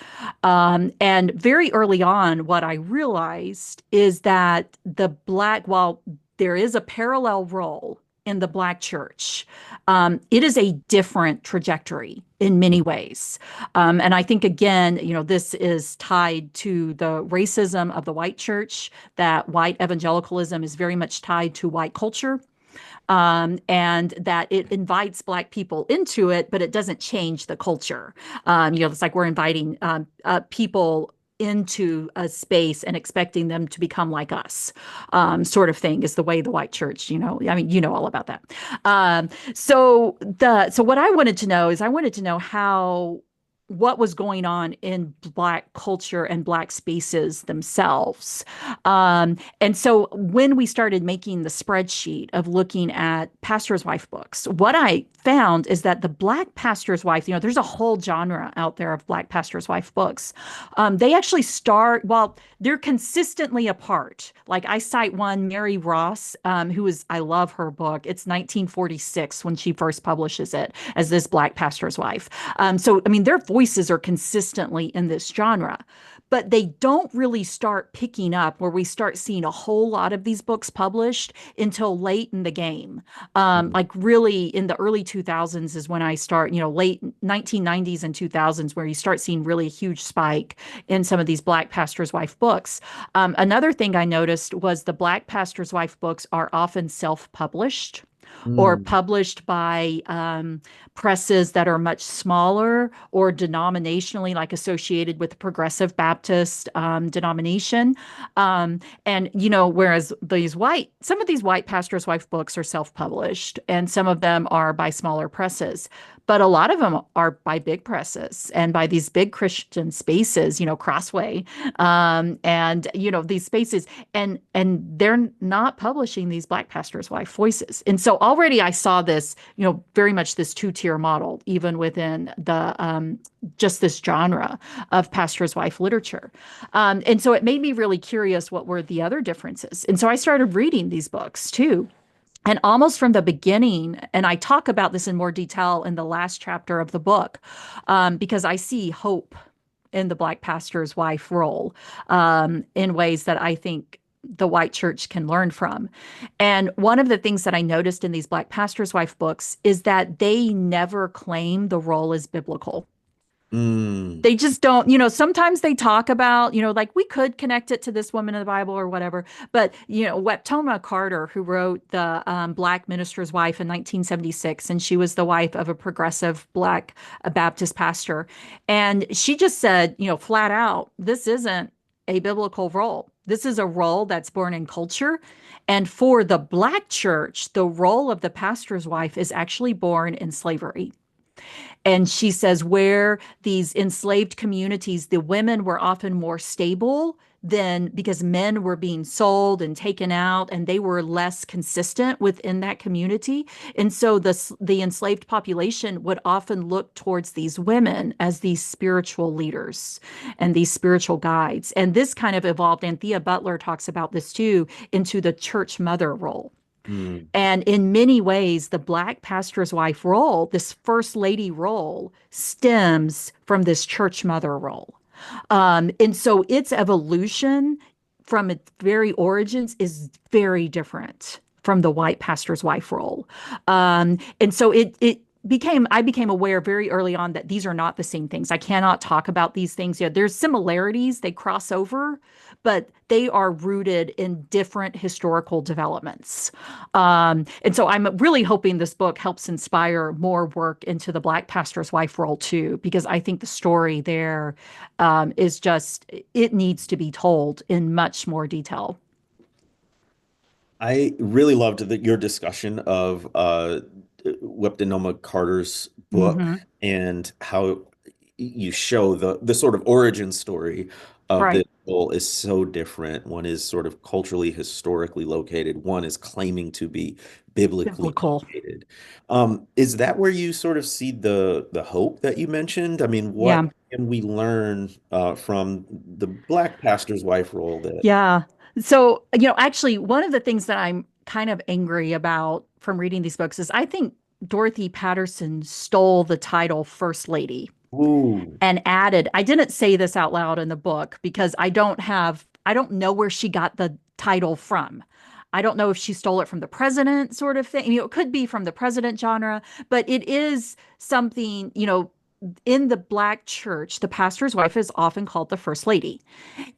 And very early on, what I realized is that while there is a parallel role in the Black church, it is a different trajectory in many ways. And I think, again, this is tied to the racism of the white church, that white evangelicalism is very much tied to white culture, and that it invites Black people into it, but it doesn't change the culture. It's like we're inviting people into a space and expecting them to become like us, sort of thing is the way the white church, I mean, you know all about that. So what I wanted to know is I wanted to know what was going on in Black culture and Black spaces themselves. And so when we started making the spreadsheet of looking at pastor's wife books, what I found is that the Black pastor's wife, there's a whole genre out there of Black pastor's wife books. They actually start, well, they're consistently apart. Like I cite one, Mary Ross, I love her book. It's 1946 when she first publishes it as this Black pastor's wife. So, I mean, their voices are consistently in this genre, but they don't really start picking up where we start seeing a whole lot of these books published until late in the game. Like really in the early 2000s is when I start, late 1990s and 2000s, where you start seeing really a huge spike in some of these Black pastor's wife books. Another thing I noticed was the Black pastor's wife books are often self-published or Mm. published by presses that are much smaller or denominationally, like associated with the Progressive Baptist denomination. And, whereas some of these white pastor's wife books are self-published, and some of them are by smaller presses. But a lot of them are by big presses and by these big Christian spaces, Crossway, and these spaces, and they're not publishing these Black pastor's wife voices. And so already I saw this, very much this two-tier model, even within the just this genre of pastor's wife literature. And so it made me really curious what were the other differences. And so I started reading these books too. And almost from the beginning, and I talk about this in more detail in the last chapter of the book, because I see hope in the Black pastor's wife role in ways that I think the white church can learn from. And one of the things that I noticed in these Black pastor's wife books is that they never claim the role as biblical. Mm. They just don't, sometimes they talk about, like we could connect it to this woman in the Bible or whatever. But, Weptoma Carter, who wrote the Black Minister's Wife in 1976, and she was the wife of a progressive Black Baptist pastor. And she just said, flat out, this isn't a biblical role. This is a role that's born in culture. And for the Black church, the role of the pastor's wife is actually born in slavery. And she says where these enslaved communities, the women were often more stable than because men were being sold and taken out, and they were less consistent within that community. And so the enslaved population would often look towards these women as these spiritual leaders and these spiritual guides. And this kind of evolved, and Thea Butler talks about this too, into the church mother role. Mm. And in many ways, the Black pastor's wife role, this first lady role, stems from this church mother role. And so its evolution from its very origins is very different from the white pastor's wife role. And so I became aware very early on that these are not the same things. I cannot talk about these things. Yeah, there's similarities, they cross over, but they are rooted in different historical developments. And so I'm really hoping this book helps inspire more work into the Black pastor's wife role too, because I think the story there is just, it needs to be told in much more detail. I really loved your discussion of Weptonoma Carter's book Hmm. and how you show the sort of origin story of this Right. goal is so different. One is sort of culturally, historically located. One is claiming to be biblically Biblical. located. Is that where you sort of see the hope that you mentioned? I mean, what Yeah. can we learn from the Black pastor's wife role that? Yeah. So, actually, one of the things that I'm kind of angry about from reading these books is I think Dorothy Patterson stole the title First Lady Ooh. and added, I didn't say this out loud in the book because I don't know where she got the title from. I don't know if she stole it from the president sort of thing. It could be from the president genre, but it is something, in the Black church, the pastor's wife is often called the first lady.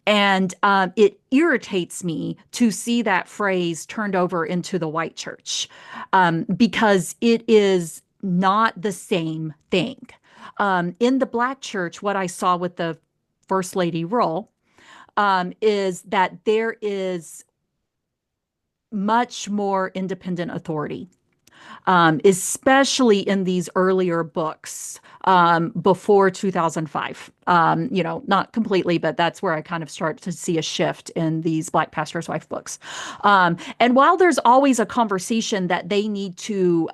And it irritates me to see that phrase turned over into the white church because it is not the same thing. In the Black church, what I saw with the first lady role is that there is much more independent authority, especially in these earlier books before 2005. Not completely, but that's where I kind of start to see a shift in these Black pastor's wife books. And while there's always a conversation that they need to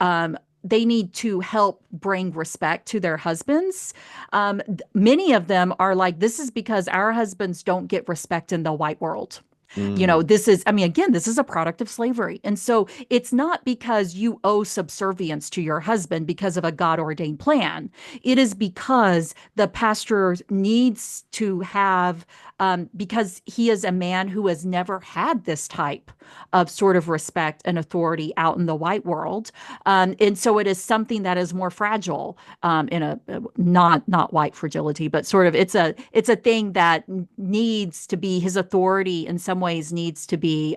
help bring respect to their husbands. Many of them are like, this is because our husbands don't get respect in the white world. Mm, This is, I mean, again, this is a product of slavery. And so it's not because you owe subservience to your husband because of a God ordained plan. It is because the pastor needs to have, because he is a man who has never had this type of sort of respect and authority out in the white world. And so it is something that is more fragile, in a not white fragility, but sort of it's a thing that needs to be, his authority in some ways needs to be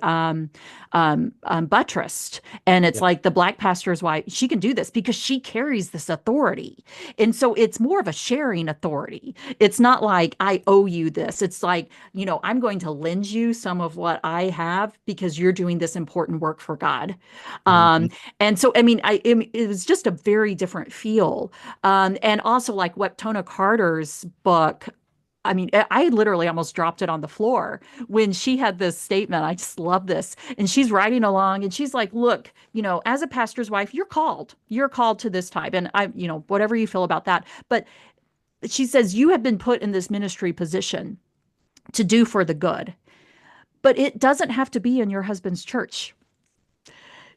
buttressed. And it's yeah. like the Black pastor's wife, she can do this because she carries this authority. And so it's more of a sharing authority. It's not like I owe you this. It's like, I'm going to lend you some of what I have because you're doing this important work for God. Mhm. Um, and so, I mean, it was just a very different feel. And also like Weptona Carter's book, I mean, I literally almost dropped it on the floor when she had this statement. I just love this. And she's writing along and she's like, look, as a pastor's wife, you're called. You're called to this type. And whatever you feel about that. But she says, you have been put in this ministry position to do for the good, but it doesn't have to be in your husband's church.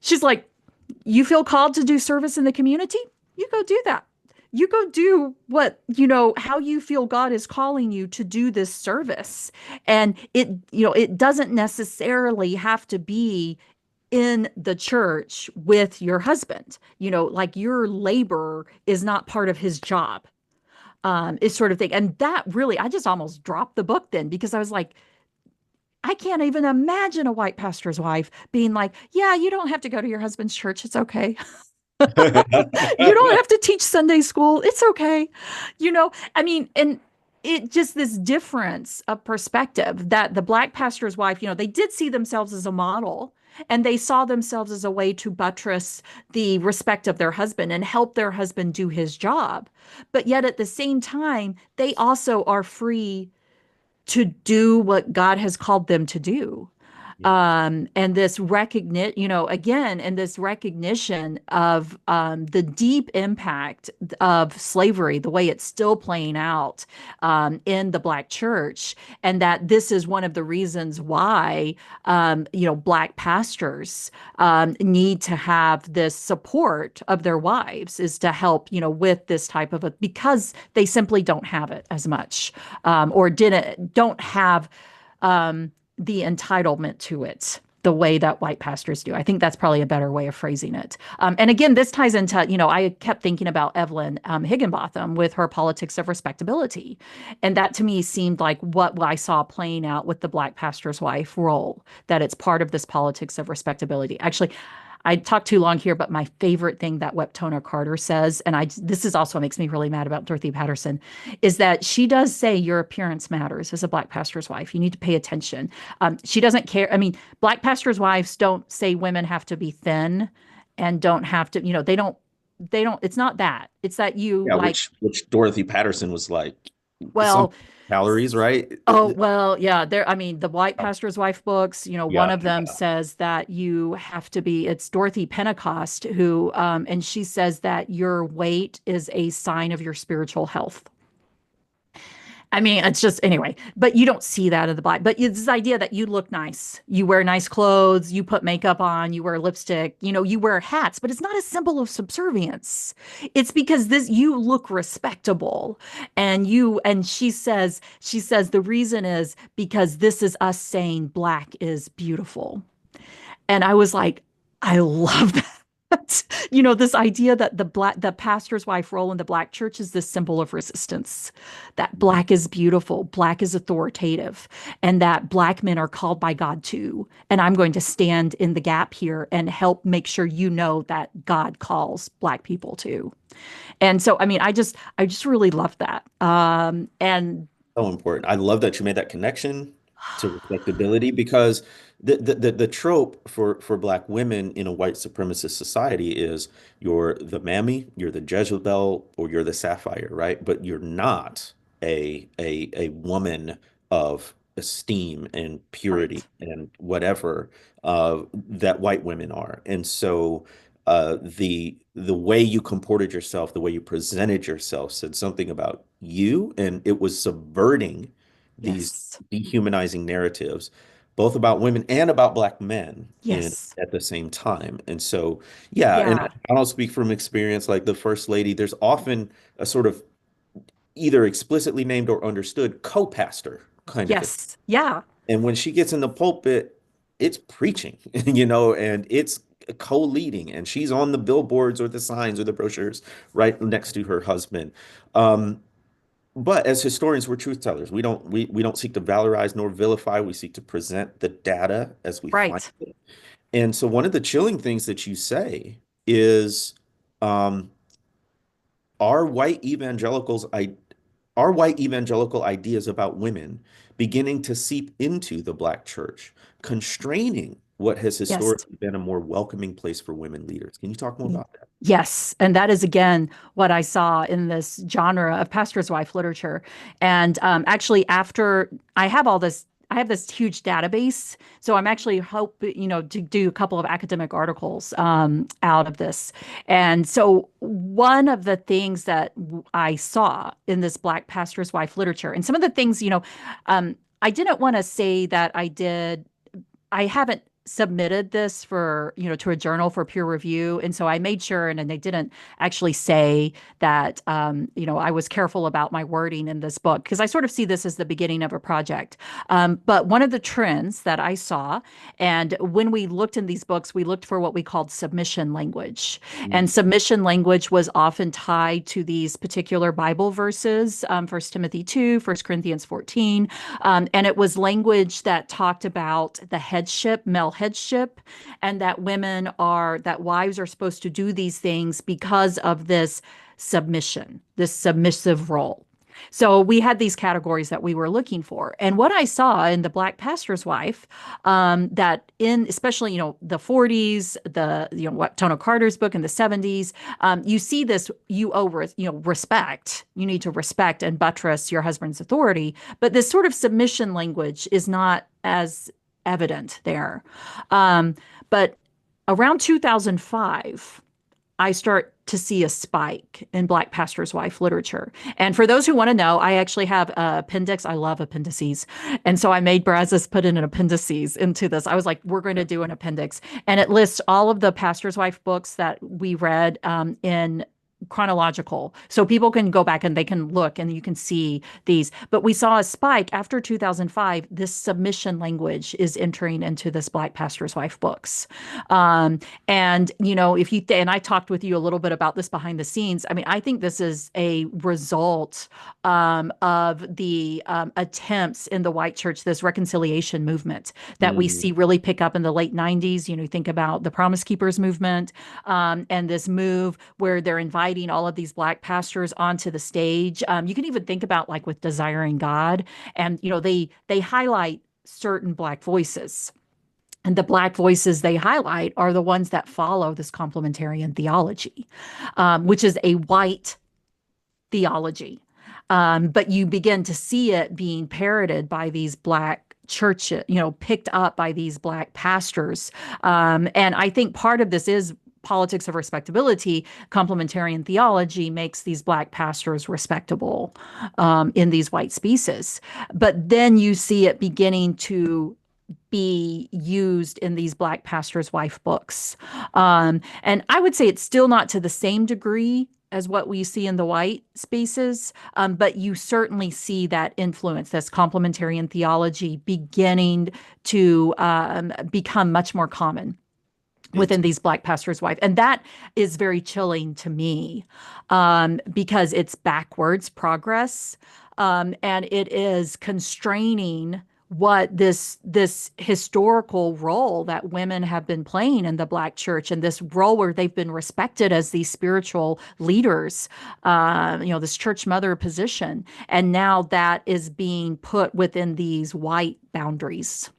She's like, you feel called to do service in the community? You go do that. You go do what, how you feel God is calling you to do this service. And it doesn't necessarily have to be in the church with your husband. Like your labor is not part of his job, is sort of thing. And that really, I just almost dropped the book then because I was like, I can't even imagine a white pastor's wife being like, yeah, you don't have to go to your husband's church. It's okay. You don't have to teach Sunday school. It's okay. I mean, and it just this difference of perspective that the Black pastor's wife, they did see themselves as a model and they saw themselves as a way to buttress the respect of their husband and help their husband do his job. But yet at the same time, they also are free to do what God has called them to do. Yeah. And this recognition, again, and this recognition of the deep impact of slavery, the way it's still playing out in the Black church, and that this is one of the reasons why, Black pastors need to have this support of their wives, is to help, with this type of because they simply don't have it as much, or don't have the entitlement to it the way that white pastors do. I think that's probably a better way of phrasing it. And again, this ties into, I kept thinking about Evelyn Higginbotham with her politics of respectability. And that to me seemed like what I saw playing out with the Black pastor's wife role, that it's part of this politics of respectability. Actually, I talked too long here, but my favorite thing that Weptona Carter says, and this is also makes me really mad about Dorothy Patterson, is that she does say your appearance matters as a Black pastor's wife. You need to pay attention. She doesn't care. I mean, Black pastors' wives don't say women have to be thin and don't have to, they don't, it's not that. It's that you Yeah, like, which Dorothy Patterson was like some well, calories, right? oh, well, yeah, I mean, the White Pastor's Wife books, one Yeah. of them says that you have to be, it's Dorothy Pentecost who, and she says that your weight is a sign of your spiritual health. I mean, it's just anyway, but you don't see that in the Bible. But it's this idea that you look nice, you wear nice clothes, you put makeup on, you wear lipstick, you wear hats, but it's not a symbol of subservience. It's because you look respectable. And she says the reason is because this is us saying black is beautiful. And I was like, I love that. This idea that the pastor's wife role in the Black church is this symbol of resistance, that Black is beautiful, Black is authoritative, and that Black men are called by God too. And I'm going to stand in the gap here and help make sure that God calls Black people too. And so, I mean, I just really love that. And So important. I love that you made that connection. to respectability because the trope for black women in a white supremacist society is you're the mammy, you're the Jezebel, or you're the Sapphire, right? But you're not a woman of esteem and purity Right. and whatever that white women are. And so the way you comported yourself, the way you presented yourself said something about you, and it was subverting these Yes. dehumanizing narratives, both about women and about black men in Yes. at the same time. And so, yeah, and Yeah. I don't speak from experience, like the first lady, there's often a sort of either explicitly named or understood co-pastor kind of thing. Yes. Yeah. And when she gets in the pulpit, it's preaching, you know, and it's co-leading, and she's on the billboards or the signs or the brochures right next to her husband. Um, but as historians, we're truth tellers. We don't seek to valorize nor vilify. We seek to present the data as we find Right. it. And so one of the chilling things that you say is, um, are white evangelicals I are white evangelical ideas about women beginning to seep into the black church, constraining what has Yes. historically been a more welcoming place for women leaders? Can you talk more Y- about that? Yes, and that is again what I saw in this genre of pastor's wife literature. And actually, after I have all this, I have this huge database. So I'm actually to do a couple of academic articles out of this. And so one of the things that I saw in this Black pastor's wife literature, and some of the things, I didn't want to say that I did. I haven't submitted this for, to a journal for peer review. And so I made sure, and they didn't actually say that, I was careful about my wording in this book because I sort of see this as the beginning of a project. But one of the trends that I saw, and when we looked in these books, we looked for what we called submission language. And Mm, submission language was often tied to these particular Bible verses, 1 Timothy 2, 1 Corinthians 14. And it was language that talked about the headship, male headship, and that wives are supposed to do these things because of this submission, this submissive role. So we had these categories that we were looking for. And what I saw in the Black pastor's wife, that in especially, the 40s, what Tono Carter's book in the 70s, you see this, respect. You need to respect and buttress your husband's authority. But this sort of submission language is not as evident there. Um, but around 2005, I start to see a spike in Black pastor's wife literature. And for those who want to know, I actually have an appendix. I love appendices. And so I made Brazos put in an appendices into this. I was like, we're going to do an appendix. And it lists all of the pastor's wife books that we read in chronological. So people can go back and they can look and you can see these. But we saw a spike after 2005. This submission language is entering into this Black pastor's wife books. And if you and I talked with you a little bit about this behind the scenes. I mean, I think this is a result of the attempts in the white church, this reconciliation movement that we mm, see really pick up in the late 90s. Think about the Promise Keepers movement, and this move where they're inviting all of these Black pastors onto the stage. You can even think about like with Desiring God, and they highlight certain Black voices. And the Black voices they highlight are the ones that follow this complementarian theology, which is a white theology. But you begin to see it being parroted by these Black churches, picked up by these Black pastors. And I think part of this is politics of respectability. Complementarian theology makes these Black pastors respectable in these white spaces. But then you see it beginning to be used in these Black pastor's wife books. And I would say it's still not to the same degree as what we see in the white spaces, but you certainly see that influence, this complementarian theology beginning to become much more common it's within these Black pastors' wife. And that is very chilling to me, because it's backwards progress, and it is constraining what this historical role that women have been playing in the Black church, and this role where they've been respected as these spiritual leaders, this church mother position, and now that is being put within these white boundaries.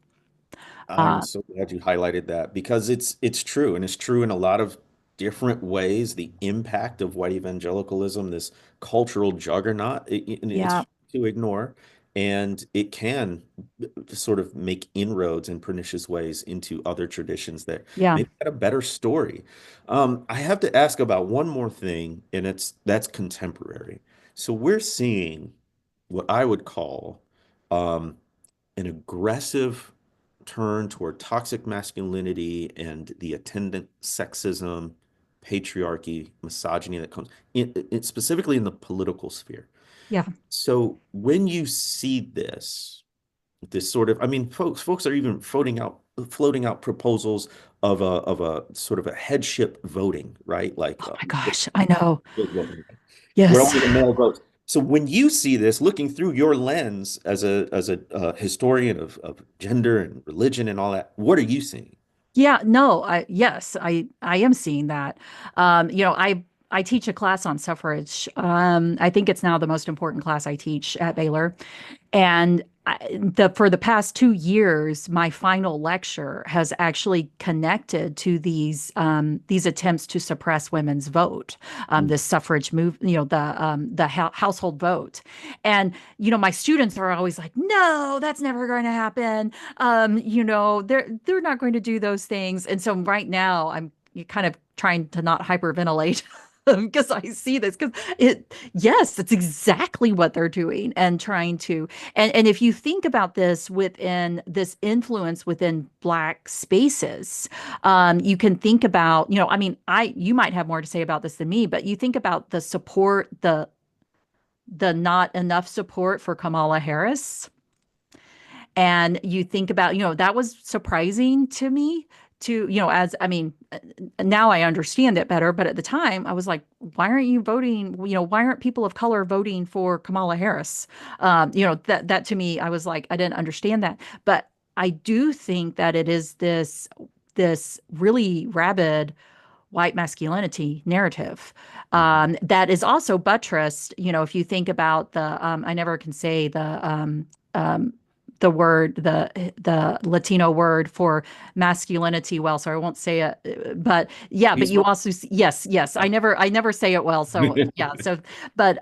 I'm Uh, so glad you highlighted that because it's true, and it's true in a lot of different ways. The impact of white evangelicalism, this cultural juggernaut, it's yeah, hard to ignore, and it can sort of make inroads in pernicious ways into other traditions that yeah, maybe had a better story. I have to ask about one more thing, and that's contemporary. So we're seeing what I would call um, an aggressive turn toward toxic masculinity and the attendant sexism, patriarchy, misogyny that comes specifically in the political sphere. yeah. So when you see this sort of, I mean, folks are even floating out proposals of a sort of a headship voting, right? Like Oh my gosh, I know. voting, where Yes. only the male votes. So when you see this, looking through your lens as a historian of gender and religion and all that, what are you seeing? Yeah, no, I am seeing that. I teach a class on suffrage. I think it's now the most important class I teach at Baylor. And for the past 2 years, my final lecture has actually connected to these attempts to suppress women's vote, this suffrage move, the household vote. And my students are always like, "No, that's never going to happen. They're not going to do those things." And so right now, I'm kind of trying to not hyperventilate because I see this because yes, that's exactly what they're doing and trying to. And if you think about this within this influence within Black spaces, you can think about, I mean, you might have more to say about this than me, but you think about the support, the not enough support for Kamala Harris, and you think about, that was surprising to me to, as I mean, now I understand it better, but at the time I was like, why aren't you voting? Why aren't people of color voting for Kamala Harris? That to me, I was like, I didn't understand that. But I do think that it is this really rabid white masculinity narrative Mhm. that is also buttressed. If you think about I never can say um, the word, the Latino word for masculinity well, so I won't say it. But yeah, but you Machismo? also yes, yes, I never say it well, so yeah, so but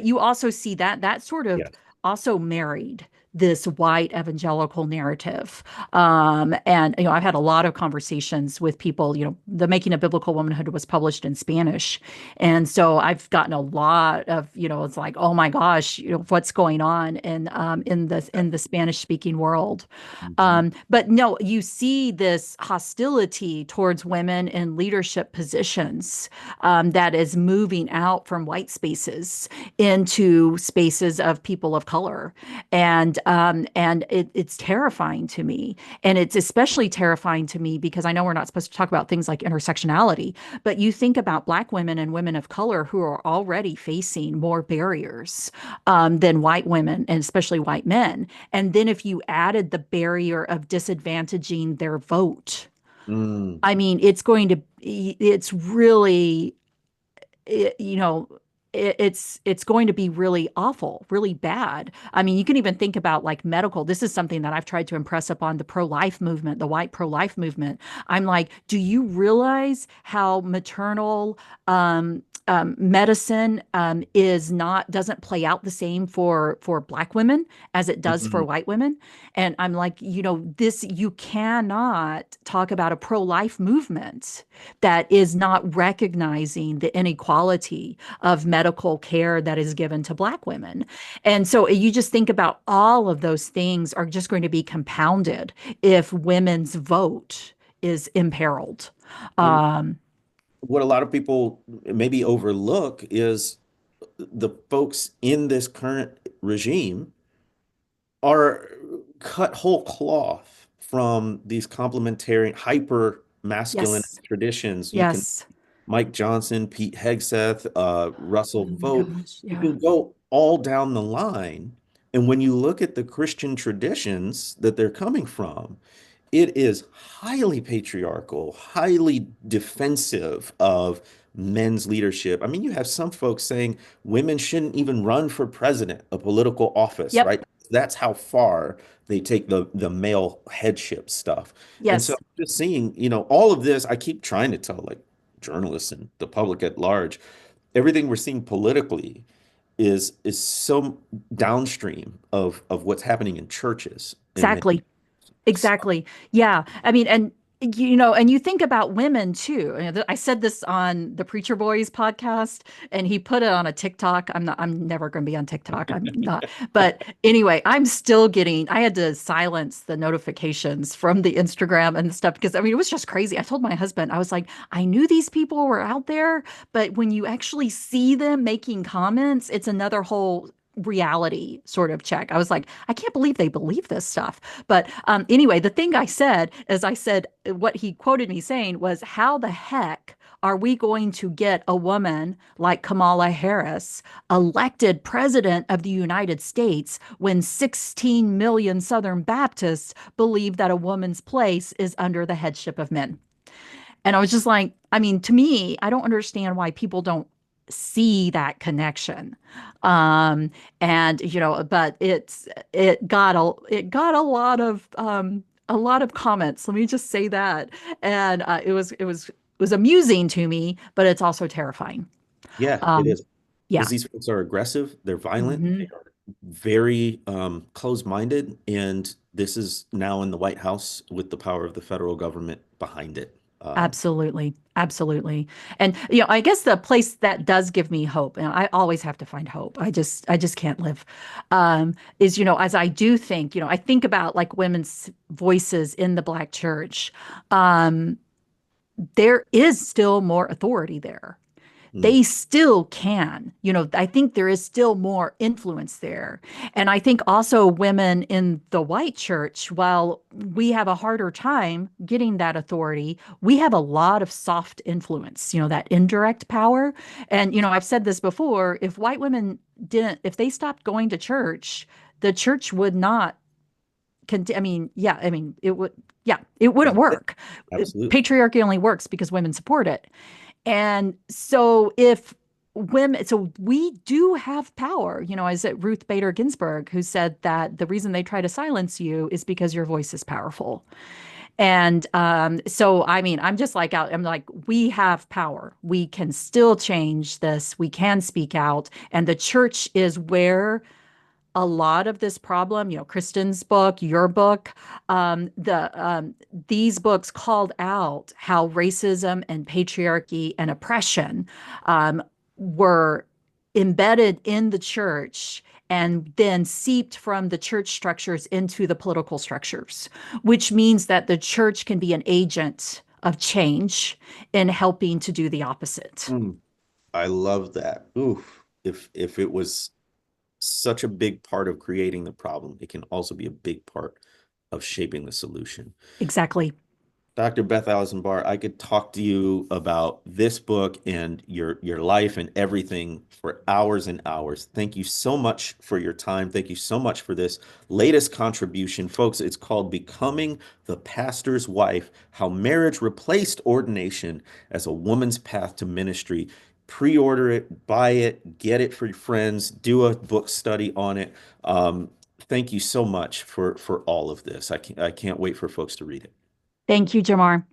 you also see that sort of Yes. also married this white evangelical narrative. And I've had a lot of conversations with people. The Making of Biblical Womanhood was published in Spanish, and so I've gotten a lot of, it's like, oh my gosh, what's going on in the Spanish speaking world. Mhm. But no, you see this hostility towards women in leadership positions that is moving out from white spaces into spaces of people of color, and it's terrifying to me, and it's especially terrifying to me because I know we're not supposed to talk about things like intersectionality, but you think about Black women and women of color who are already facing more barriers than white women and especially white men. And then if you added the barrier of disadvantaging their vote, Mm. I mean, it's really, it, you know, it's going to be really awful, really bad. I mean, you can even think about like medical. This is something that I've tried to impress upon the pro-life movement, the white pro-life movement. I'm like, do you realize how maternal medicine doesn't play out the same for Black women as it does for Mhm. white women? And I'm like, this, you cannot talk about a pro-life movement that is not recognizing the inequality of medical care that is given to Black women. And so you just think about all of those things are just going to be compounded if women's vote is imperiled. And Um, what a lot of people maybe overlook is the folks in this current regime are cut whole cloth from these complementarian, hyper masculine yes, traditions. You can yes. Mike Johnson, Pete Hegseth, Oh Russell my Vogt. gosh, You yeah. can go all down the line And when you look at the Christian traditions that they're coming from, it is highly patriarchal, highly defensive of men's leadership. I mean, you have some folks saying women shouldn't even run for president, a political office, Yep. right? That's how far they take the male headship stuff. And so Yes. just seeing, all of this, I keep trying to tell like journalists and the public at large, everything we're seeing politically is so downstream of what's happening in churches in many. Exactly. Exactly. Yeah. I mean, and and you think about women too. I said this on the Preacher Boys podcast, and he put it on a TikTok. I'm never going to be on TikTok. I'm not. But anyway, I had to silence the notifications from the Instagram and stuff because I mean, it was just crazy. I told my husband, I was like, I knew these people were out there, but when you actually see them making comments, it's another whole reality sort of check. I was like, I can't believe they believe this stuff. But anyway, the thing I said is I said what he quoted me saying was, how the heck are we going to get a woman like Kamala Harris elected president of the United States when 16 million Southern Baptists believe that a woman's place is under the headship of men? And I was just like, I mean, to me, I don't understand why people don't see that connection. Um, and but it got a lot of comments. Let me just say that. And it was amusing to me, but it's also terrifying. Yeah, it Um, is. Because yeah. these folks are aggressive, they're violent, they Hmm. are very closed-minded, and this is now in the White House with the power of the federal government behind it. Absolutely. Absolutely. And I guess the place that does give me hope, and I always have to find hope. I just can't live. Is, as I do think, I think about like women's voices in the Black church. Um, there is still more authority there. Mm. They still can. I think there is still more influence there. And I think also women in the white church, while we have a harder time getting that authority, we have a lot of soft influence, that indirect power. And, I've said this before, if white women if they stopped going to church, the church would not. I mean, yeah, I mean, it wouldn't work. Absolutely. Patriarchy only works because women support it. And so if women, so we do have power, is it Ruth Bader Ginsburg who said that the reason they try to silence you is because your voice is powerful. And so, I mean, I'm like, we have power. We can still change this. We can speak out. And the church is where a lot of this problem, Kristen's book, your book, these books called out how racism and patriarchy and oppression were embedded in the church and then seeped from the church structures into the political structures, which means that the church can be an agent of change in helping to do the opposite. Mm. I love that. Oof. If it was such a big part of creating the problem, it can also be a big part of shaping the solution. Exactly. Dr. Beth Allison Barr, I could talk to you about this book and your life and everything for hours and hours. Thank you so much for your time. Thank you so much for this latest contribution. Folks, it's called Becoming the Pastor's Wife: How Marriage Replaced Ordination as a Woman's Path to Ministry. Pre-order it, buy it, get it for your friends, do a book study on it. Thank you so much for all of this. I can't wait for folks to read it. Thank you, Jamar.